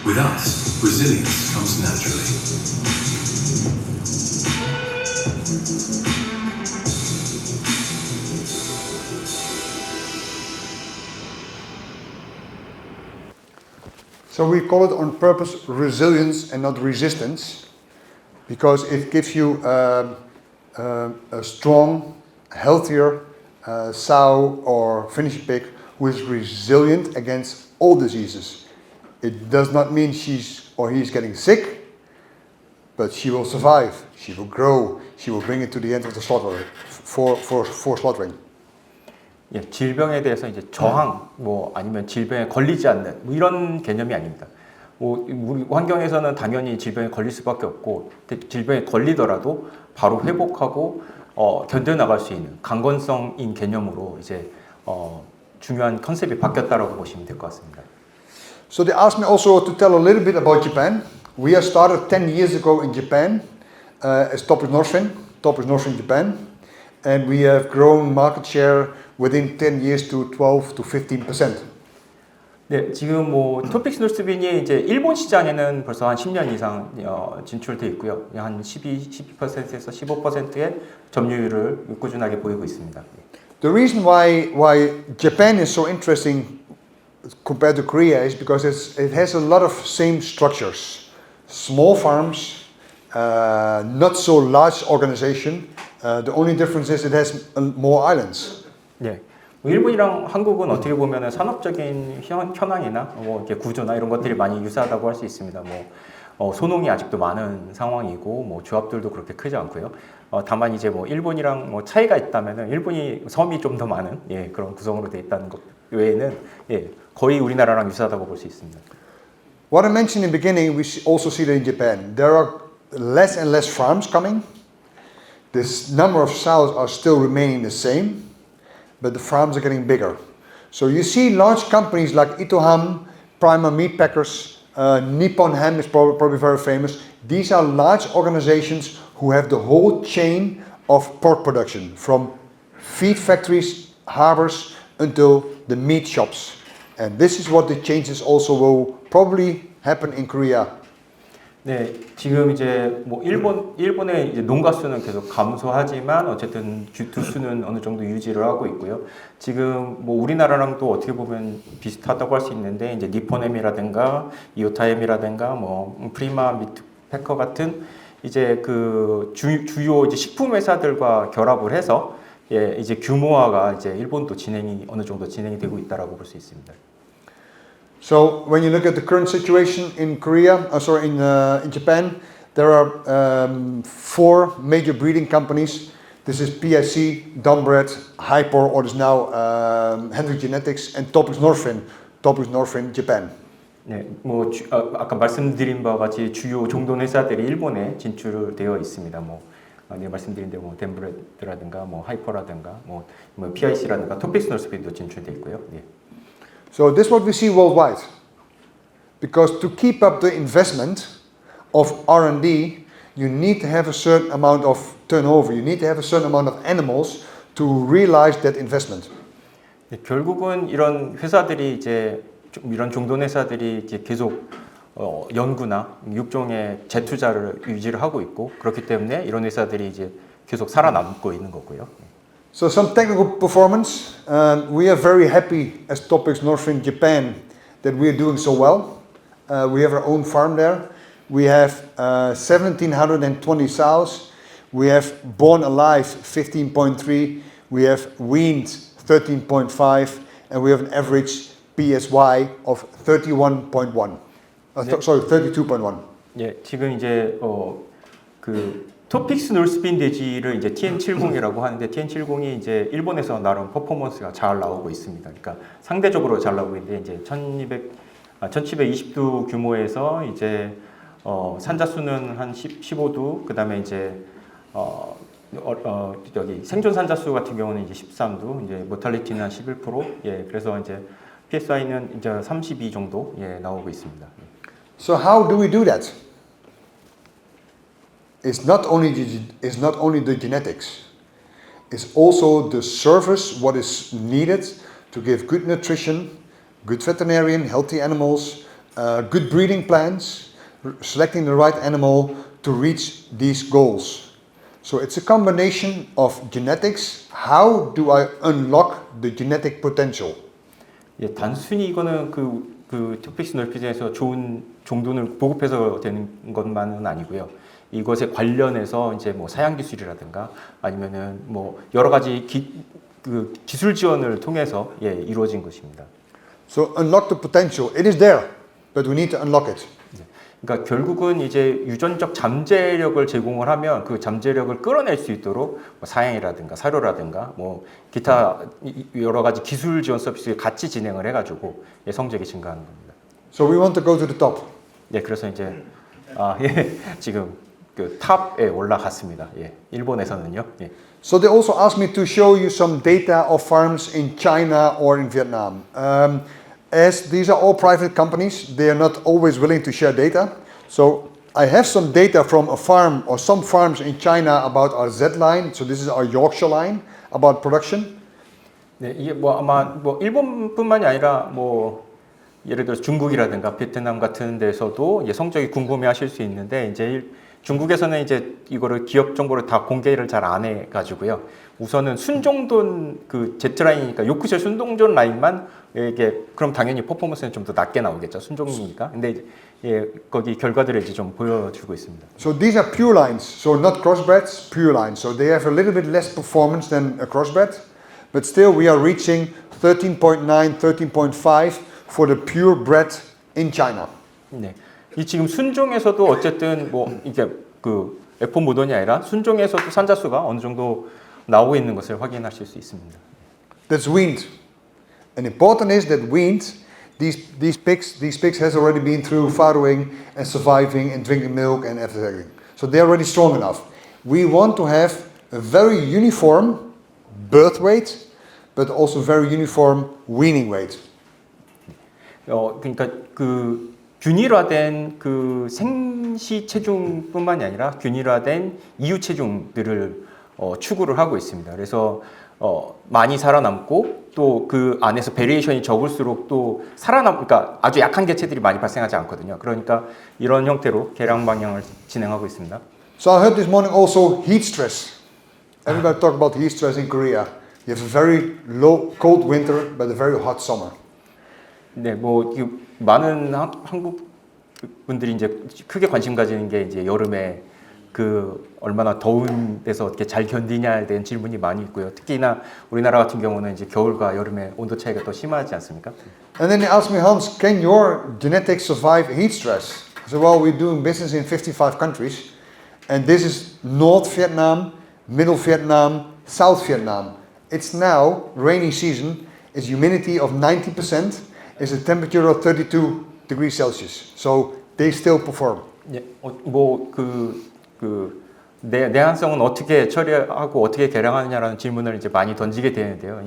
With us, resilience comes naturally. So we call it on purpose resilience and not resistance, because it gives you a strong, healthier sow or finishing pig who is resilient against all diseases. It does not mean she's or he's getting sick, but she will survive, she will grow, she will bring it to the end of the slaughter for slaughtering. 예, 질병에 대해서 이제 저항, 뭐 아니면 질병에 걸리지 않는 뭐 이런 개념이 아닙니다. 뭐 우리 환경에서는 당연히 질병에 걸릴 수밖에 없고 질병에 걸리더라도 바로 회복하고 견뎌나갈 수 있는 강건성인 개념으로 이제 중요한 컨셉이 바뀌었다라고 보시면 될 것 같습니다. So they asked me also to tell a little bit about Japan. We have started 10 years ago in Japan as Topics Norsvin Japan, and we have grown market share within 10 years to 12 to 15%. 네, 지금 뭐 토픽스 노스빈이 이제 일본 시장에는 벌써 한 10년 이상 진출돼 있고요. 한 12%에서 15%의 점유율을 꾸준하게 보이고 있습니다. The reason why Japan is so interesting compared to Korea is because it has a lot of same structures. Small farms, not so large organization. The only difference is it has more islands. 네, 일본이랑 한국은 어떻게 보면 산업적인 현황이나 뭐 이렇게 구조나 이런 것들이 많이 유사하다고 할 수 있습니다. 뭐 소농이 아직도 많은 상황이고 뭐 조합들도 그렇게 크지 않고요. 다만 이제 뭐 일본이랑 뭐 차이가 있다면은 일본이 섬이 좀 더 많은 그런 구성으로 돼 있다는 것 외에는 거의 우리나라랑 유사하다고 볼 수 있습니다. What I mentioned in the beginning, we also see that in Japan. There are less and less farms coming. This number of sows are still remaining the same, but the farms are getting bigger. So you see large companies like Itoham, Prima Meat Packers, Nippon Ham is probably very famous. These are large organizations who have the whole chain of pork production, from feed factories, harbors, until the meat shops. And this is what the changes also will probably happen in Korea. 네, 지금 이제 뭐 일본의 이제 농가 수는 계속 감소하지만 어쨌든 두수는 어느 정도 유지를 하고 있고요. 지금 뭐 우리나라랑 또 어떻게 보면 비슷하다고 할 수 있는데 이제 니폰엠이라든가 이오타엠이라든가 뭐 프리마 미트패커 같은 이제 그 주요 이제 식품 회사들과 결합을 해서 예, 이제 규모화가 이제 일본도 어느 정도 진행이 되고 있다라고 볼 수 있습니다. So when you look at the current situation in Korea, in Japan, there are four major breeding companies. This is PIC, Dumbred, Hyper, or is now Hendrik Genetics, and Topics Northwind, Japan. 네, 뭐 아까 말씀드린 바와 같이 주요 종돈 회사들이 일본에 진출되어 있습니다. 네, 말씀드린 대로 덴브레드라든가 하이퍼라든가 PIC라든가 토픽스 노스빈도 진출되어 있고요. 네. So this is what we see worldwide. Because to keep up the investment of R&D, you need to have a certain amount of turnover. You need to have a certain amount of animals to realize that investment. 네, 결국은 이런 회사들이 이런 종돈 회사들이 계속 연구나 육종의 재투자를 유지를 하고 있고 그렇기 때문에 이런 회사들이 계속 살아남고 있는 거고요. So some technical performance. We are very happy as Topics Northwind Japan that we are doing so well. We have our own farm there. We have 1,720 sows. We have born alive 15.3. We have weaned 13.5, and we have an average PSY of 31.1. Sorry, 32.1. 예, 지금 그 토픽스 놀스빈 돼지를 TN70이라고 하는데 TN70이 일본에서 나름 퍼포먼스가 잘 나오고 있습니다. 그러니까 상대적으로 잘 나오고 있는데 1720두 규모에서 산자 수는 한 15두, 그다음에 여기 생존 산자 수 같은 경우는 13두, 모탈리티는 한 11%. 예, 그래서 PSI는 32 정도 나오고 있습니다. So how do we do that? It's not only the genetics. It's also the service, what is needed to give good nutrition, good veterinarian, healthy animals, good breeding plans, selecting the right animal to reach these goals. So it's a combination of genetics. How do I unlock the genetic potential? 예, 단순히 이거는 그 토픽스 놀피즈에서 좋은 종돈을 보급해서 되는 것만은 아니고요. 이것에 관련해서 사양 기술이라든가 아니면은 여러 가지 기술 지원을 통해서 이루어진 것입니다. So unlock the potential. It is there, but we need to unlock it. 그러니까 결국은 유전적 잠재력을 제공을 하면 그 잠재력을 끌어낼 수 있도록 사양이라든가 사료라든가 기타 여러 가지 기술 지원 서비스를 같이 진행을 해가지고 성적이 증가하는 겁니다. So we want to go to the top. 예, 그래서 지금 그 탑에 올라갔습니다. 예, 일본에서는요. 예. So they also asked me to show you some data of farms in China or in Vietnam. As these are all private companies, they are not always willing to share data. So I have some data from a farm or some farms in China about our Z line. So this is our Yorkshire line about production. 네, 이게 아마 일본뿐만이 아니라 예를 들어 중국이라든가 베트남 같은 데서도 성적이 궁금해하실 수 있는데 중국에서는 이거를 기업 정보를 다 공개를 잘 안 해가지고요. 우선은 순종돈 그 Z 라인이니까 요크셔 순종돈 라인만 그럼 당연히 퍼포먼스는 좀 더 낮게 나오겠죠. 순종이니까. 근데 거기 결과들을 좀 보여주고 있습니다. So these are pure lines, so not crossbreds, pure lines. So they have a little bit less performance than a crossbred, but still we are reaching 13.9, 13.5 for the pure bred in China. 네. 이 지금 순종에서도 어쨌든 이게 그 F1 모던이 아니라 순종에서도 산자수가 어느 정도 나오고 있는 것을 확인하실 수 있습니다. That's weaned. And important is that weaned, these pigs has already been through farrowing and surviving and drinking milk and everything. So they're already strong enough. We want to have a very uniform birth weight, but also very uniform weaning weight. 그러니까 그 균일화된 그 생시 체중뿐만이 아니라 균일화된 이유 체중들을 추구를 하고 있습니다. 그래서 많이 살아남고 또 그 안에서 베리에이션이 적을수록 또 그러니까 아주 약한 개체들이 많이 발생하지 않거든요. 그러니까 이런 형태로 개량 방향을 진행하고 있습니다. So I heard this morning also heat stress. Everybody talk about heat stress in Korea. You have a very low, cold winter, but a very hot summer. 네, 뭐 많은 한국 분들이 이제 크게 관심 가지는 게 이제 여름에 그 얼마나 더운 데서 어떻게 잘 견디냐에 대한 질문이 많이 있고요. 특히나 우리나라 같은 경우는 이제 겨울과 여름의 온도 차이가 더 심하지 않습니까? And then they asked me, Hans, can your genetics survive heat stress? I said, well, we're doing business in 55 countries, and this is North Vietnam, Middle Vietnam, South Vietnam. It's now rainy season, it's humidity of 90%, it's a temperature of 32 degrees Celsius. So they still perform. 예, 내한성은 어떻게 처리하고 어떻게 개량하느냐라는 질문을 이제 많이 던지게 되는데요.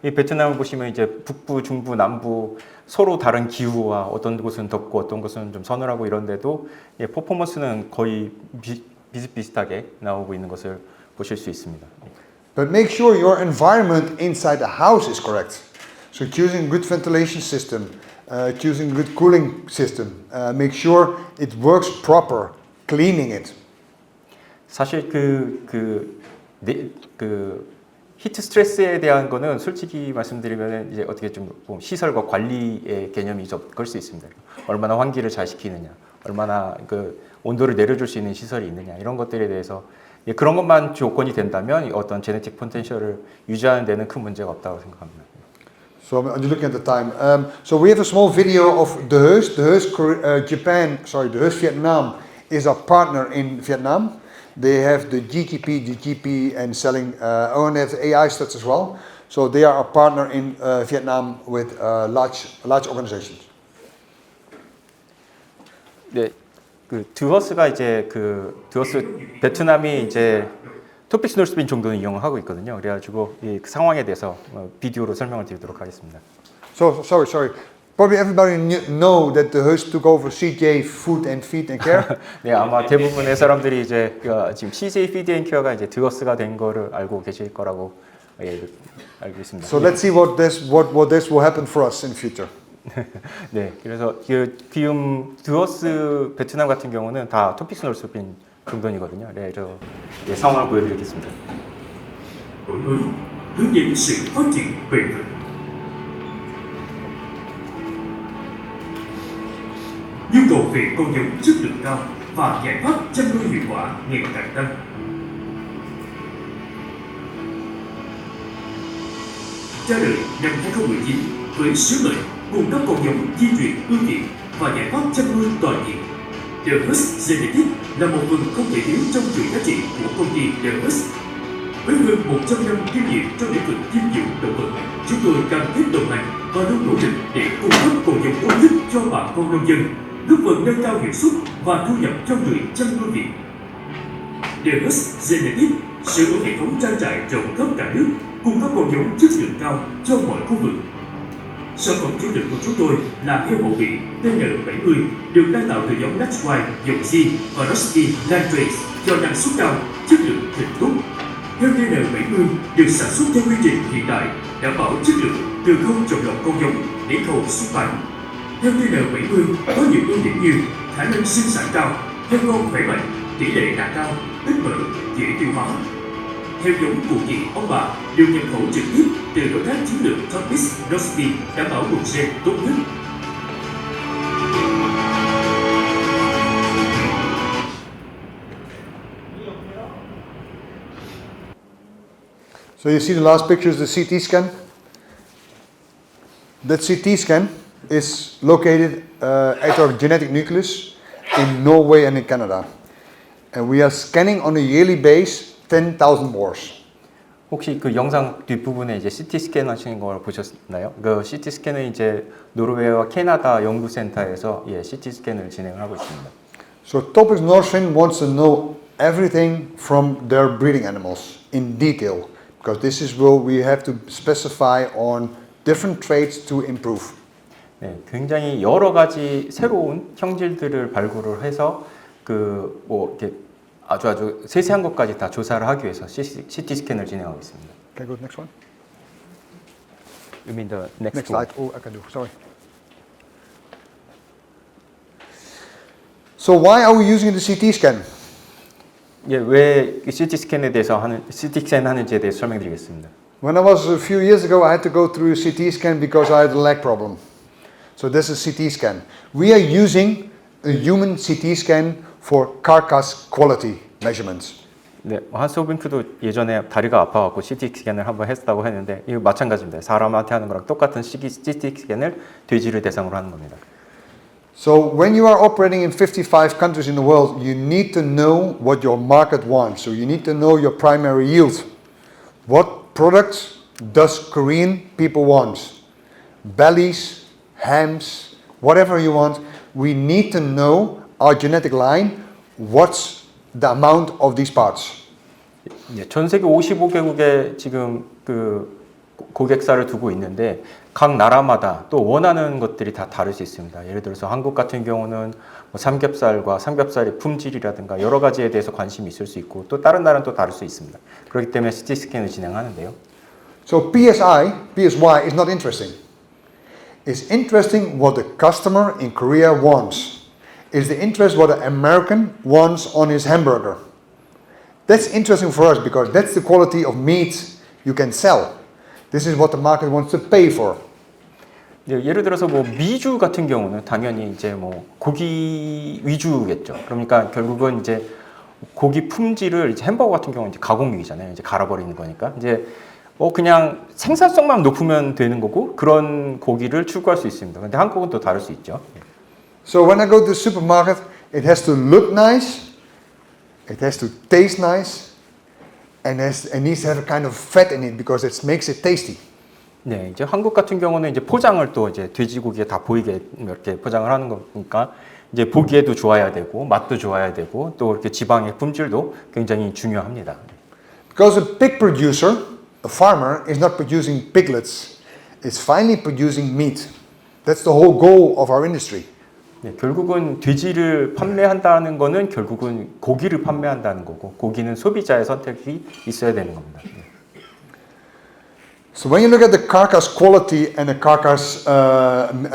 이 베트남을 보시면 이제 북부, 중부, 남부 서로 다른 기후와 어떤 곳은 덥고 어떤 곳은 좀 서늘하고 이런데도 퍼포먼스는 거의 비슷비슷하게 나오고 있는 것을 보실 수 있습니다. But make sure your environment inside the house is correct. So choosing good ventilation system, choosing good cooling system, make sure it works proper, cleaning it. 사실 히트 스트레스에 대한 거는 솔직히 말씀드리면 이제 어떻게 좀 시설과 관리의 개념이 적을 수 있습니다. 얼마나 환기를 잘 시키느냐, 얼마나 그 온도를 내려줄 수 있는 시설이 있느냐 이런 것들에 대해서 그런 것만 조건이 된다면 어떤 제네틱 포텐셜을 유지하는 데는 큰 문제가 없다고 생각합니다. So I'm looking at the time. So we have a small video of De Heus. De Heus De Heus Vietnam is our partner in Vietnam. They have the GGP and selling, and they have the AI stuff as well. So they are our partner in Vietnam with large organizations. 네, 드허스가 이제 드허스 베트남이 이제 토픽스 노스빈 정도는 이용을 하고 있거든요. 그래가지고 이 상황에 대해서 비디오로 설명을 드리도록 하겠습니다. So sorry. Probably everybody know that the Heus took over CJ Food and Feed and Care. 네, 아마 대부분의 사람들이 이제 지금 CJ Feed and Care가 이제 드허스가 된 거를 알고 계실 거라고 알고 있습니다. So let's see what this will happen for us in future. 네, 그래서 드허스 베트남 같은 경우는 다 토픽스 노스빈 정도이거든요. 네, 상황을 보여드리겠습니다. đổi mới, hướng đến sự phát triển bền vững. Nhu cầu về con giống chất lượng cao và giải pháp chăn nuôi hiệu quả ngày càng tăng. Ra đời năm 2019 với sứ mệnh cung cấp con giống di truyền ưu việt và giải pháp chăn nuôi toàn diện. The Heus Genetics là một phần không thể thiếu trong chuỗi giá trị của công ty The Heus. Với hơn 100 năm kinh nghiệm trong lĩnh vực dinh dưỡng động vật, chúng tôi cam kết đồng hành và luôn nỗ lực để cung cấp con giống tốt nhất cho bà con nông dân, góp phần nâng cao hiệu suất và thu nhập cho người chăn nuôi Việt. The Heus Genetics sở hữu hệ thống trang trại rộng khắp cả nước, cung cấp con giống chất lượng cao cho mọi khu vực. Sản phẩm chủ lực của chúng tôi là heo hậu bị TN70 được đào tạo từ giống Dutch White, dòng G và Rusky Landrace cho năng suất cao, chất lượng thịt tốt. Heo TN70 được sản xuất theo quy trình hiện đại, đảm bảo chất lượng từ khâu chọn lọc con giống đến khâu xuất bán. Heo TN70 có nhiều ưu điểm như khả năng sinh sản cao, heo con khỏe mạnh, tỷ lệ nạc cao, ít mỡ, dễ tiêu hóa. Heo giống của chị ông bà được nhập khẩu trực tiếp từ đối tác chiến lược Topis Nosby, đảm bảo nguồn gen tốt nhất. So you see the last picture is the CT scan. That CT scan is located at our genetic nucleus in Norway and in Canada. And we are scanning on a yearly base 10,000 boars. 혹시 그 영상 뒷부분에 이제 CT 스캔 하시는 걸 보셨나요? 그 CT 스캔은 이제 노르웨이와 캐나다 연구센터에서 CT 스캔을 진행하고 있습니다. So Topics Northwind wants to know everything from their breeding animals in detail, because this is where we have to specify on different traits to improve. 네, 굉장히 여러 가지 새로운 형질들을 발굴을 해서 이렇게 아주 세세한 것까지 다 조사를 하기 위해서 CT 스캔을 진행하고 있습니다. Okay, good. Next one. You mean the next Next one? slide. Oh, I can do. Sorry. So why are we using the CT scan? 예, 왜 CT 스캔에 대해서 CT 스캔 하는지에 대해서 설명드리겠습니다. When I was a few years ago, I had to go through a CT scan because I had a leg problem. So this is CT scan. We are using a human CT scan for carcass quality measurements. 네, 한스 호빙크도 예전에 다리가 아파갖고 CT 스캔을 한번 했다고 했는데 이거 마찬가지입니다. 사람한테 하는 거랑 똑같은 CT 스캔을 돼지를 대상으로 하는 겁니다. So when you are operating in 55 countries in the world, you need to know what your market wants. So you need to know your primary yield. What products does Korean people want? Bellies, hams, whatever you want. We need to know our genetic line, what's the amount of these parts. 네, 전 세계 55개국에 지금 그 고객사를 두고 있는데 각 나라마다 또 원하는 것들이 다 다를 수 있습니다. 예를 들어서 한국 같은 경우는 뭐 삼겹살과 삼겹살의 품질이라든가 여러 가지에 대해서 관심이 있을 수 있고 또 다른 나라는 또 다를 수 있습니다. 그렇기 때문에 CT 스캔을 진행하는데요. So PSY is not interesting. It's interesting what the customer in Korea wants. It's the interest what an American wants on his hamburger. That's interesting for us because that's the quality of meat you can sell. This is what the market wants to pay for. 네, 예를 들어서 뭐 미주 같은 경우는 당연히 이제 뭐 고기 위주겠죠. 그러니까 결국은 이제 고기 품질을 이제 햄버거 같은 경우는 이제 가공육이잖아요. 이제 갈아버리는 거니까 이제 그냥 생산성만 높으면 되는 거고 그런 고기를 추구할 수 있습니다. 근데 한국은 또 다를 수 있죠. So when I go to the supermarket, it has to look nice, it has to taste nice, and it needs to have a kind of fat in it because it makes it tasty. 네, 이제 한국 같은 경우는 이제 포장을 또 이제 돼지고기에 다 보이게 이렇게 포장을 하는 거니까 이제 보기에도 좋아야 되고 맛도 좋아야 되고 또 이렇게 지방의 품질도 굉장히 중요합니다. Because a pig producer, a farmer, is not producing piglets, it's finally producing meat. That's the whole goal of our industry. 네, 결국은 돼지를 판매한다는 거는 결국은 고기를 판매한다는 거고 고기는 소비자의 선택이 있어야 되는 겁니다. So when you look at the carcass quality and the carcass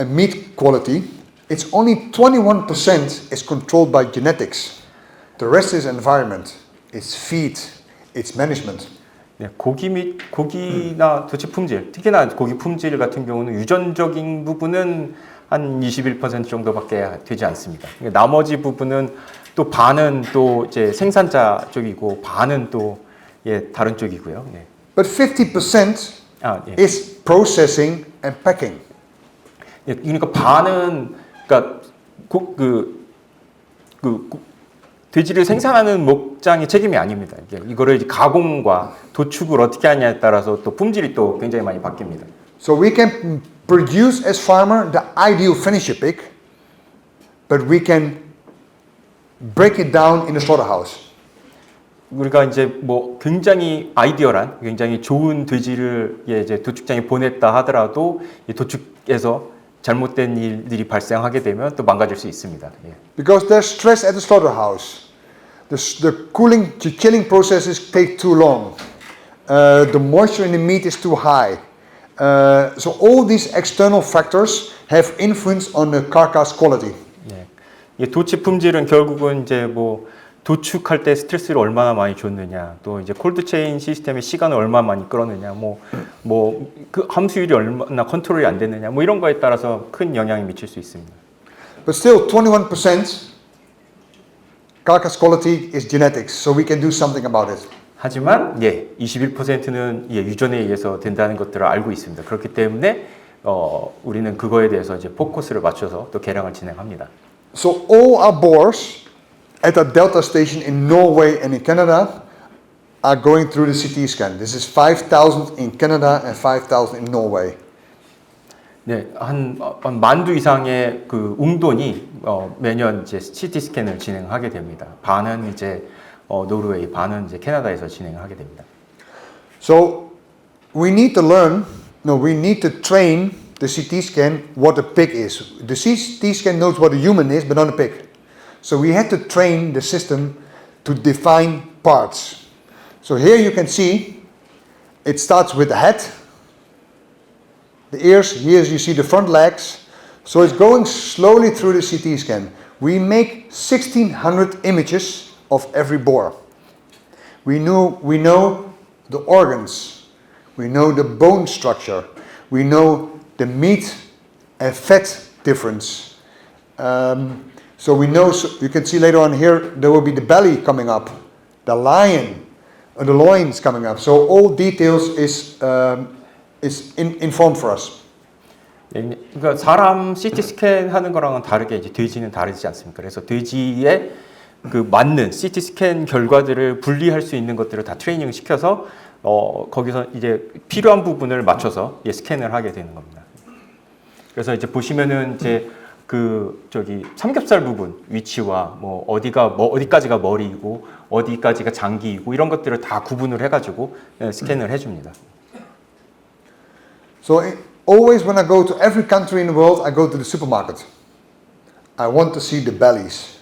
meat quality, it's only 21% is controlled by genetics. The rest is environment, it's feed, it's management. 네, 고기나 도체 품질, 특히나 고기 품질 같은 경우는 유전적인 부분은 한 21% 정도밖에 되지 않습니다. 나머지 부분은 또 반은 또 이제 생산자 쪽이고 반은 또 다른 쪽이고요. 네. But 50% is processing and packing. 예, 그러니까 반은 그러니까 돼지를 생산하는 목장의 책임이 아닙니다. 이거를 이제 가공과 도축을 어떻게 하냐에 따라서 또 품질이 또 굉장히 많이 바뀝니다. So we can produce as farmer the ideal finished pig, but we can break it down in the slaughterhouse. 우리가 이제 뭐 굉장히 아이디어란 굉장히 좋은 돼지를 이제 도축장에 보냈다 하더라도 이 도축에서 잘못된 일들이 발생하게 되면 또 망가질 수 있습니다. 예. Because there's stress at the slaughterhouse. The cooling, the chilling processes take too long. The moisture in the meat is too high. So all these external factors have influence on the carcass quality. 예. 이 도축 품질은 결국은 이제 뭐 도축할 때 스트레스를 얼마나 많이 줬느냐, 또 이제 콜드체인 시스템의 시간을 얼마나 많이 끌었느냐, 뭐 그 함수율이 얼마나 컨트롤이 안 됐느냐, 뭐 이런 거에 따라서 큰 영향이 미칠 수 있습니다. But still, 21% carcass quality is genetics, so we can do something about it. 하지만 21%는 유전에 의해서 된다는 것들을 알고 있습니다. 그렇기 때문에 우리는 그거에 대해서 이제 포커스를 맞춰서 또 개량을 진행합니다. So all our boars at the Delta station in Norway and in Canada are going through the CT scan. This is 5,000 in Canada and 5,000 in Norway. 네, 한 10,000두 이상의 그 웅돈이 매년 이제 CT 스캔을 진행하게 됩니다. 반은 이제 노르웨이, 반은 이제 캐나다에서 진행하게 됩니다. So we need to train the CT scan what a pig is. The CT scan knows what a human is, but not a pig. So we had to train the system to define parts. So here you can see it starts with the head, the ears. Here you see the front legs. So it's going slowly through the CT scan. We make 1,600 images of every bore. We know the organs. We know the bone structure. We know the meat and fat difference. So we know, so you can see later on here, there will be the belly coming up, the lion, and the loins coming up. So all details is informed for us. 예, 그러니까 사람 CT 스캔 하는 거랑은 다르게 이제 돼지는 다르지 않습니까? 그래서 돼지에 그 맞는 CT 스캔 결과들을 분리할 수 있는 것들을 다 트레이닝을 시켜서 거기서 이제 필요한 부분을 맞춰서 스캔을 하게 되는 겁니다. 그래서 이제 보시면은 이제 그 저기 삼겹살 부분 위치와 뭐 어디까지가 머리이고 어디까지가 장기이고 이런 것들을 다 구분을 해가지고 스캔을 해줍니다. So always when I go to every country in the world, I go to the supermarket. I want to see the bellies.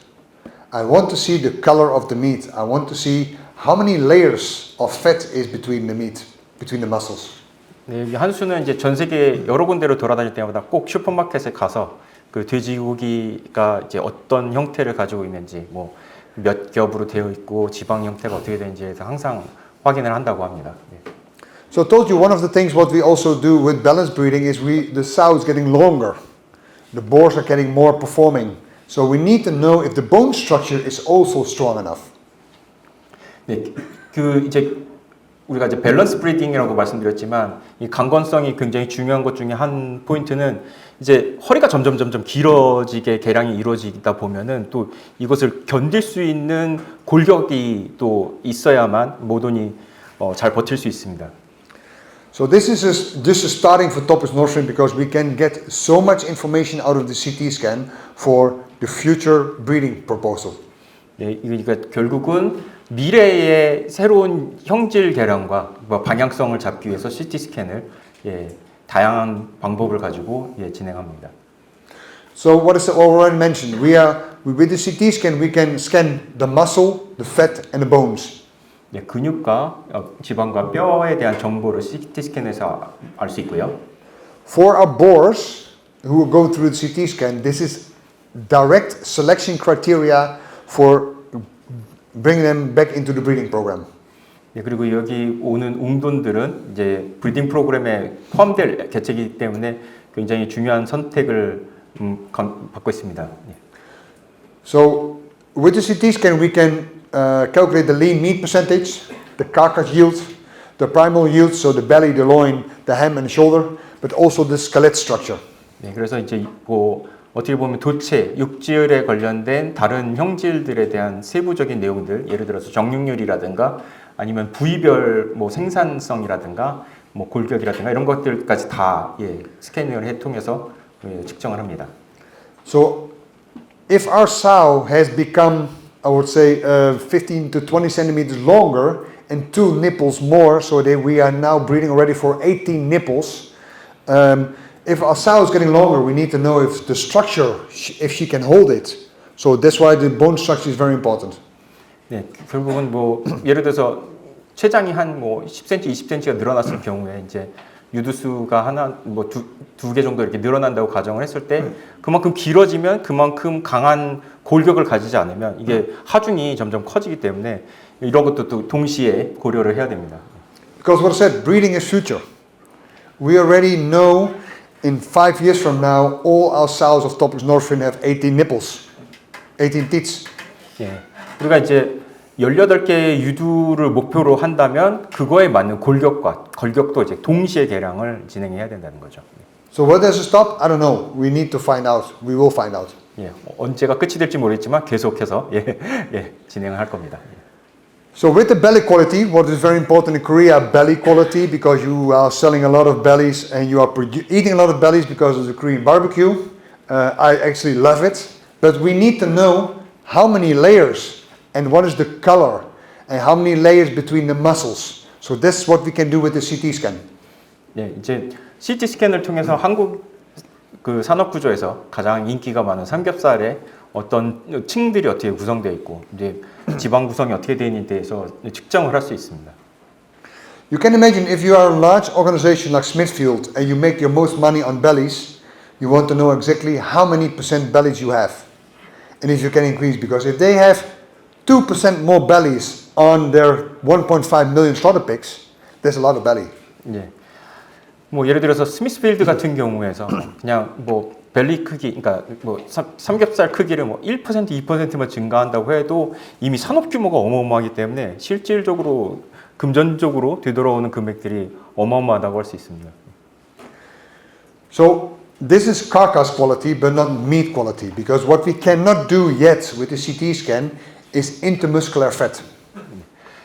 I want to see the color of the meat. I want to see how many layers of fat is between the meat, between the muscles. 네, 한수는 이제 전 세계 여러 군데로 돌아다닐 때마다 꼭 슈퍼마켓에 가서 그 돼지고기가 이제 어떤 형태를 가지고 있는지, 뭐 몇 겹으로 되어 있고 지방 형태가 어떻게 되는지에 대해서 항상 확인을 한다고 합니다. 네. So I told you one of the things what we also do with balance breeding is the sow is getting longer. The boars are getting more performing. So we need to know if the bone structure is also strong enough. 네, 그 이제 우리가 이제 밸런스 브리딩이라고 말씀드렸지만 이 강건성이 굉장히 중요한 것 중에 한 포인트는 이제 허리가 점점 길어지게 개량이 이루어지다 보면은 또 이것을 견딜 수 있는 골격이 또 있어야만 모돈이 잘 버틸 수 있습니다. So this is starting for Topaz Northwind because we can get so much information out of the CT scan for the future breeding proposal. 네, 그러니까 결국은 미래의 새로운 형질 개량과 방향성을 잡기 위해서 CT 스캔을 다양한 방법을 가지고 진행합니다. So what is already mentioned? With the CT scan we can scan the muscle, the fat, and the bones. 네, 근육과 지방과 뼈에 대한 정보를 CT 스캔에서 알 수 있고요. For our boars who will go through the CT scan, this is direct selection criteria for bringing them back into the breeding program. 네, 그리고 여기 오는 웅돈들은 이제 브리딩 프로그램에 포함될 개체이기 때문에 굉장히 중요한 선택을 받고 있습니다. 네. So with the CT scan we can calculate the lean meat percentage, the carcass yield, the primal yield, so the belly, the loin, the ham and the shoulder, but also the skeleton structure. 네, 그래서 이제 어떻게 보면 도체, 육질에 관련된 다른 형질들에 대한 세부적인 내용들, 예를 들어서 정육률이라든가 아니면 부위별 생산성이라든가 골격이라든가 이런 것들까지 다 스캐닝을 통해서 측정을 합니다. So if our sow has become, I would say, 15 to 20 centimeters longer and 2 nipples more, so that we are now breeding already for 18 nipples. If our sow is getting longer, we need to know if the structure, if she can hold it. So that's why the bone structure is very important. 네, 결국은 예를 들어서 췌장이 한 10cm, 20cm가 늘어났을 경우에 이제 유두수가 하나, 두 개 정도 이렇게 늘어난다고 가정을 했을 때 그만큼 길어지면 그만큼 강한 골격을 가지지 않으면 이게 하중이 점점 커지기 때문에 이런 것도 또 동시에 고려를 해야 됩니다. Because what I said, breeding is future. We already know in 5 years from now, all our sows of Topaz Northwind have 18 nipples, 18 teats. 예, 우리가 이제 18개의 유두를 목표로 한다면 그거에 맞는 골격도 이제 동시에 개량을 진행해야 된다는 거죠. So where does it stop? I don't know. We need to find out. We will find out. 예, 언제가 끝이 될지 모르겠지만 계속해서 진행을 할 겁니다. So with the belly quality, what is very important in Korea, belly quality, because you are selling a lot of bellies and you are eating a lot of bellies because of the Korean barbecue. I actually love it. But we need to know how many layers and what is the color and how many layers between the muscles. So that's what we can do with the CT scan. 네, 이제 CT 스캔을 통해서 한국 그 산업 구조에서 가장 인기가 많은 삼겹살의 어떤 층들이 어떻게 구성되어 있고 이제 지방 구성이 어떻게 되는지에 대해서 측정을 할 수 있습니다. You can imagine if you are a large organization like Smithfield and you make your most money on bellies, you want to know exactly how many percent bellies you have. And if you can increase, because if they have 2% more bellies on their 1.5 million slaughter pigs, there's a lot of belly. 예. 뭐 예를 들어서 스미스필드 같은 경우에서 그냥 뭐 벨리 크기, 그러니까 뭐 삼겹살 크기를 뭐 1%, 2%만 증가한다고 해도 이미 산업 규모가 어마어마하기 때문에 실질적으로 금전적으로 되돌아오는 금액들이 어마어마하다고 할 수 있습니다. So this is carcass quality, but not meat quality, because what we cannot do yet with the CT scan is intermuscular fat.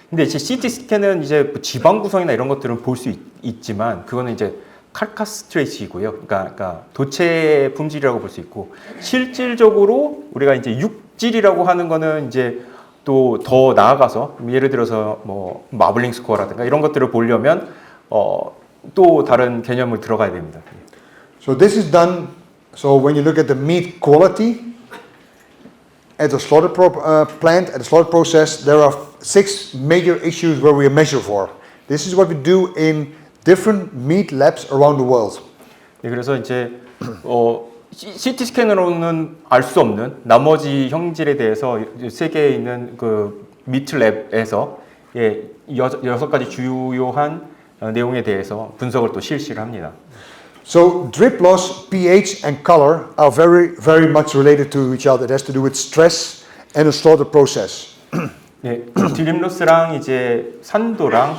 근데 이제 CT 스캔은 이제 지방 구성이나 이런 것들은 볼 수 있지만 그거는 이제 카카스 트레이스이고요. 그러니까 도체 품질이라고 볼 수 있고 실질적으로 우리가 이제 육질이라고 하는 거는 이제 또 더 나아가서 예를 들어서 뭐 마블링 스코어라든가 이런 것들을 보려면 또 다른 개념을 들어가야 됩니다. So this is done. So when you look at the meat quality at the slaughter plant, at the slaughter process, there are 6 major issues where we measure for. This is what we do in different meat labs around the world. 네, 그래서 이제 CT 스캔으로는 알 수 없는 나머지 형질에 대해서 세계에 있는 그 미트 랩에서 6가지 주요한 내용에 대해서 분석을 또 실시를 합니다. So drip loss, pH, and color are very much related to each other. It has to do with stress and the slaughter process. 네, 드립 로스랑 이제 산도랑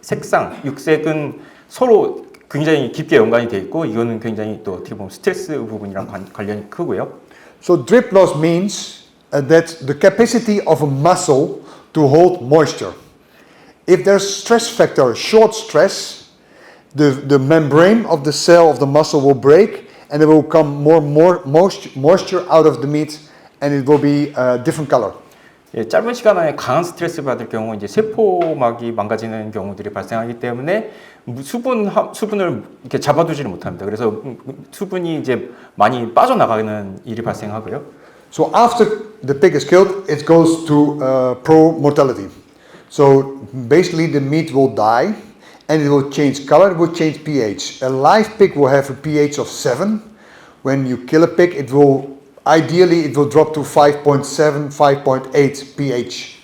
색상, 육색은 서로 굉장히 깊게 연관이 돼 있고 이거는 굉장히 또 어떻게 보면 스트레스 부분이랑 관련이 크고요. So drip loss means that the capacity of a muscle to hold moisture. If there's stress factor, short stress, the membrane of the cell of the muscle will break and there will come more moisture out of the meat and it will be a different color. 예, 짧은 시간 안에 강한 스트레스 받을 경우 이제 세포막이 망가지는 경우들이 발생하기 때문에 수분을 이렇게 잡아두지를 못합니다. 그래서 수분이 이제 많이 빠져나가는 일이 발생하고요. So after the pig is killed, it goes to pro-mortality. So basically the meat will die and it will change color, it will change pH. A live pig will have a pH of 7. When you kill a pig, ideally it will drop to 5.7, 5.8 pH.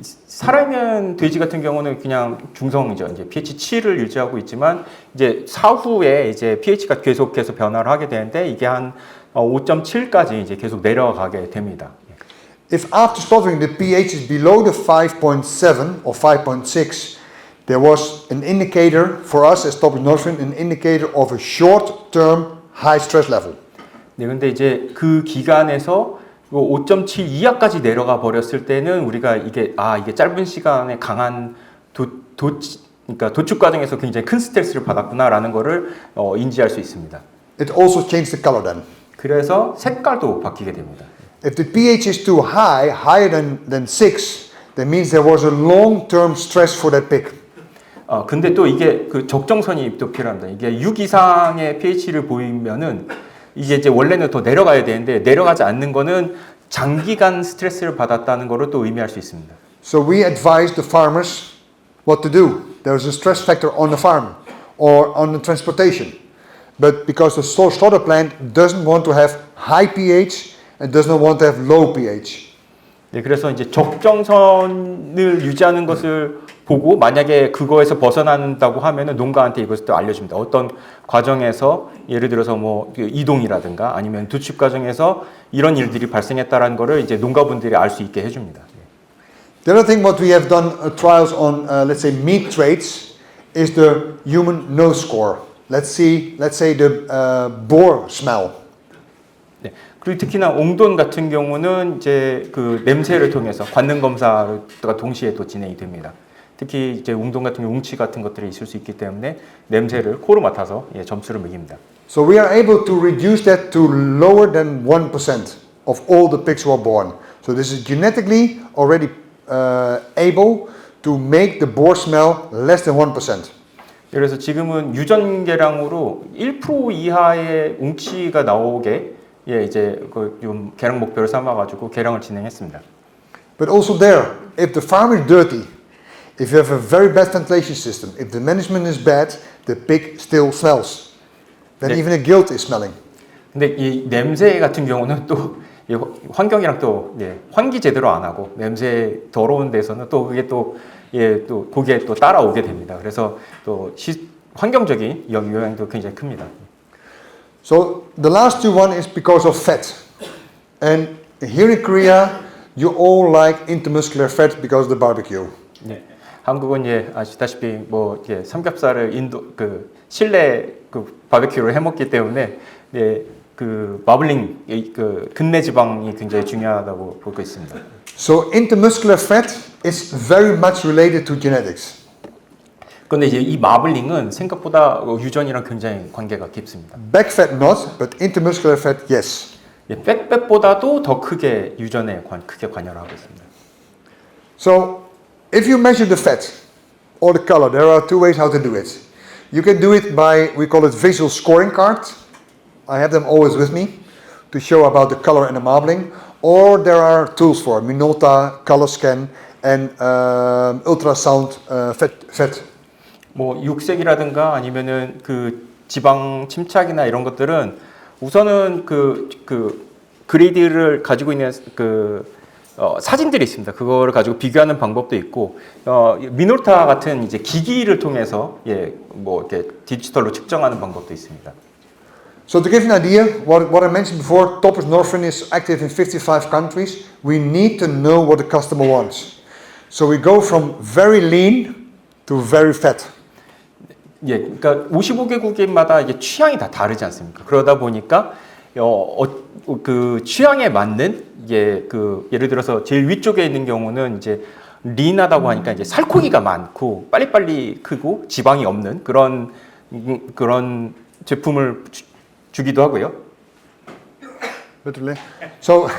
살아있는 돼지 같은 경우는 그냥 중성이죠. 이제 pH 7을 유지하고 있지만 이제 사후에 이제 pH가 계속해서 변화를 하게 되는데 이게 한 5.7까지 이제 계속 내려가게 됩니다. If after slaughtering the pH is below the 5.7 or 5.6, there was an indicator for us as Topic Northwind, an indicator of a short-term high stress level. 네, 근데 이제 그 기간에서 5.7 이하까지 내려가 버렸을 때는 우리가 이게 짧은 시간에 강한 그러니까 도축 과정에서 굉장히 큰 스트레스를 받았구나라는 거를 인지할 수 있습니다. It also changed the color then. 그래서 색깔도 바뀌게 됩니다. If the pH is too high, higher than 6, that means there was a long-term stress for that pig. 근데 또 이게 그 적정선이 또 필요합니다. 이게 6 이상의 pH를 보이면은 이게 이제 원래는 더 내려가야 되는데 내려가지 않는 거는 장기간 스트레스를 받았다는 거를 또 의미할 수 있습니다. So we advise the farmers what to do. There's a stress factor on the farm or on the transportation. But because the slaughter plant doesn't want to have high pH and does not want to have low pH. 네, 그래서 이제 적정선을 유지하는 것을 보고 만약에 그거에서 벗어난다고 하면은 농가한테 이것을 또 알려줍니다. 어떤 과정에서 예를 들어서 뭐 이동이라든가 아니면 도축 과정에서 이런 일들이 발생했다라는 거를 이제 농가분들이 알 수 있게 해줍니다. The other thing what we have done trials on, let's say meat traits, is the human nose score. Let's say the boar smell. 네. 그리고 특히나 옹돈 같은 경우는 이제 그 냄새를 통해서 관능 검사가 동시에 또 진행이 됩니다. 특히 이제 웅돈 같은 경우 웅치 같은 것들이 있을 수 있기 때문에 냄새를 코로 맡아서 점수를 매깁니다. So we are able to reduce that to lower than 1% of all the pigs who are born. So this is genetically already able to make the boar smell less than 1%. 그래서 지금은 유전 개량으로 1% 이하의 웅치가 나오게 이제 그 좀 개량 목표를 삼아 가지고 개량을 진행했습니다. But also there, if the farm is dirty, If you have a very bad ventilation system, if the management is bad, the pig still smells. Then 네. even a gilt is smelling. 근데 이 냄새 같은 경우는 또 이 환경이랑 또 환기 제대로 안 하고 냄새 더러운 데서는 또 그게 또 또 고기에 또 따라오게 됩니다. 그래서 또 환경적인 영향도 굉장히 큽니다. So the last two one is because of fat. And here in Korea, you all like intermuscular fat because of the barbecue. 네. 한국은 아시다시피 삼겹살을 실내 바베큐를 해 먹기 때문에 그 마블링 그 근내 지방이 굉장히 중요하다고 보고 있습니다. So intermuscular fat is very much related to genetics. 그런데 이제 이 마블링은 생각보다 유전이랑 굉장히 관계가 깊습니다. Back fat not, but intermuscular fat yes. 백보다도 더 크게 유전에 크게 관여를 하고 있습니다. So if you measure the fat or the color, there are two ways how to do it. You can do it by, we call it visual scoring card. I have them always with me to show about the color and the marbling. Or there are tools for it, Minolta, color scan, and ultrasound fat. 뭐 육색이라든가 아니면은 그 지방 침착이나 이런 것들은 우선은 그 그리드를 가지고 있는 사진들이 있습니다. 그거를 가지고 비교하는 방법도 있고 미놀타 같은 이제 기기를 통해서 이렇게 디지털로 측정하는 방법도 있습니다. So to give you an idea, what I mentioned before, Topaz Northern is active in 55 countries. We need to know what the customer wants. So we go from very lean to very fat. 그러니까 55개국마다 이게 취향이 다 다르지 않습니까? 그러다 보니까 그 취향에 맞는 예를 들어서 제일 위쪽에 있는 경우는 이제 린하다고 하니까 이제 살코기가 많고 빨리빨리 크고 지방이 없는 그런 제품을 주기도 하고요. Literally. So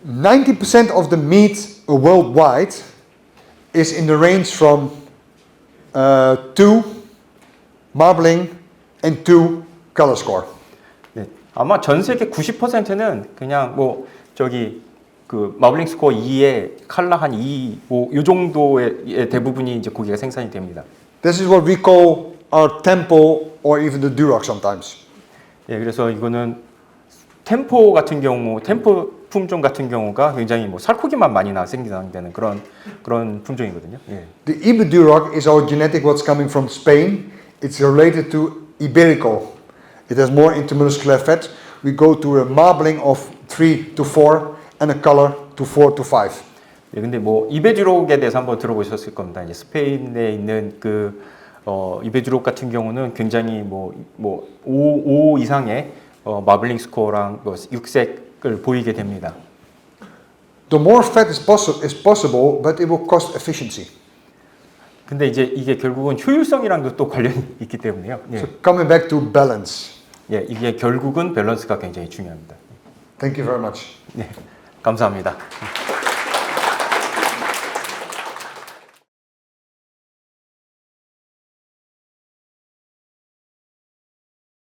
90% of the meat worldwide is in the range from 2 marbling and 2 color score. 네, 아마 전 세계 90%는 그냥 그 마블링 스코어 2에 칼라 한 2, 요 정도의 대부분이 이제 고기가 생산이 됩니다. This is what we call our tempo or even the Duroc sometimes. 그래서 이거는 템포 같은 경우, 템포 품종 같은 경우가 굉장히 살코기만 많이 생산되는 그런 품종이거든요. The Iber Duroc is our genetic what's coming from Spain. It's related to Iberico. It has more intermuscular fat. We go to a marbling of 3 to 4 and a color to 4 to 5. 근데 이베듀록에 대해서 한번 들어보셨을 겁니다. 이제 스페인에 있는 이베듀록 같은 경우는 굉장히 5 이상의 마블링 스코어랑 육색을 보이게 됩니다. The more fat is possible, but it will cost efficiency. 근데 이제 이게 결국은 효율성이랑도 또 관련이 있기 때문에요. So coming back to balance. 이게 결국은 밸런스가 굉장히 중요합니다. Thank you very much. 네, 감사합니다.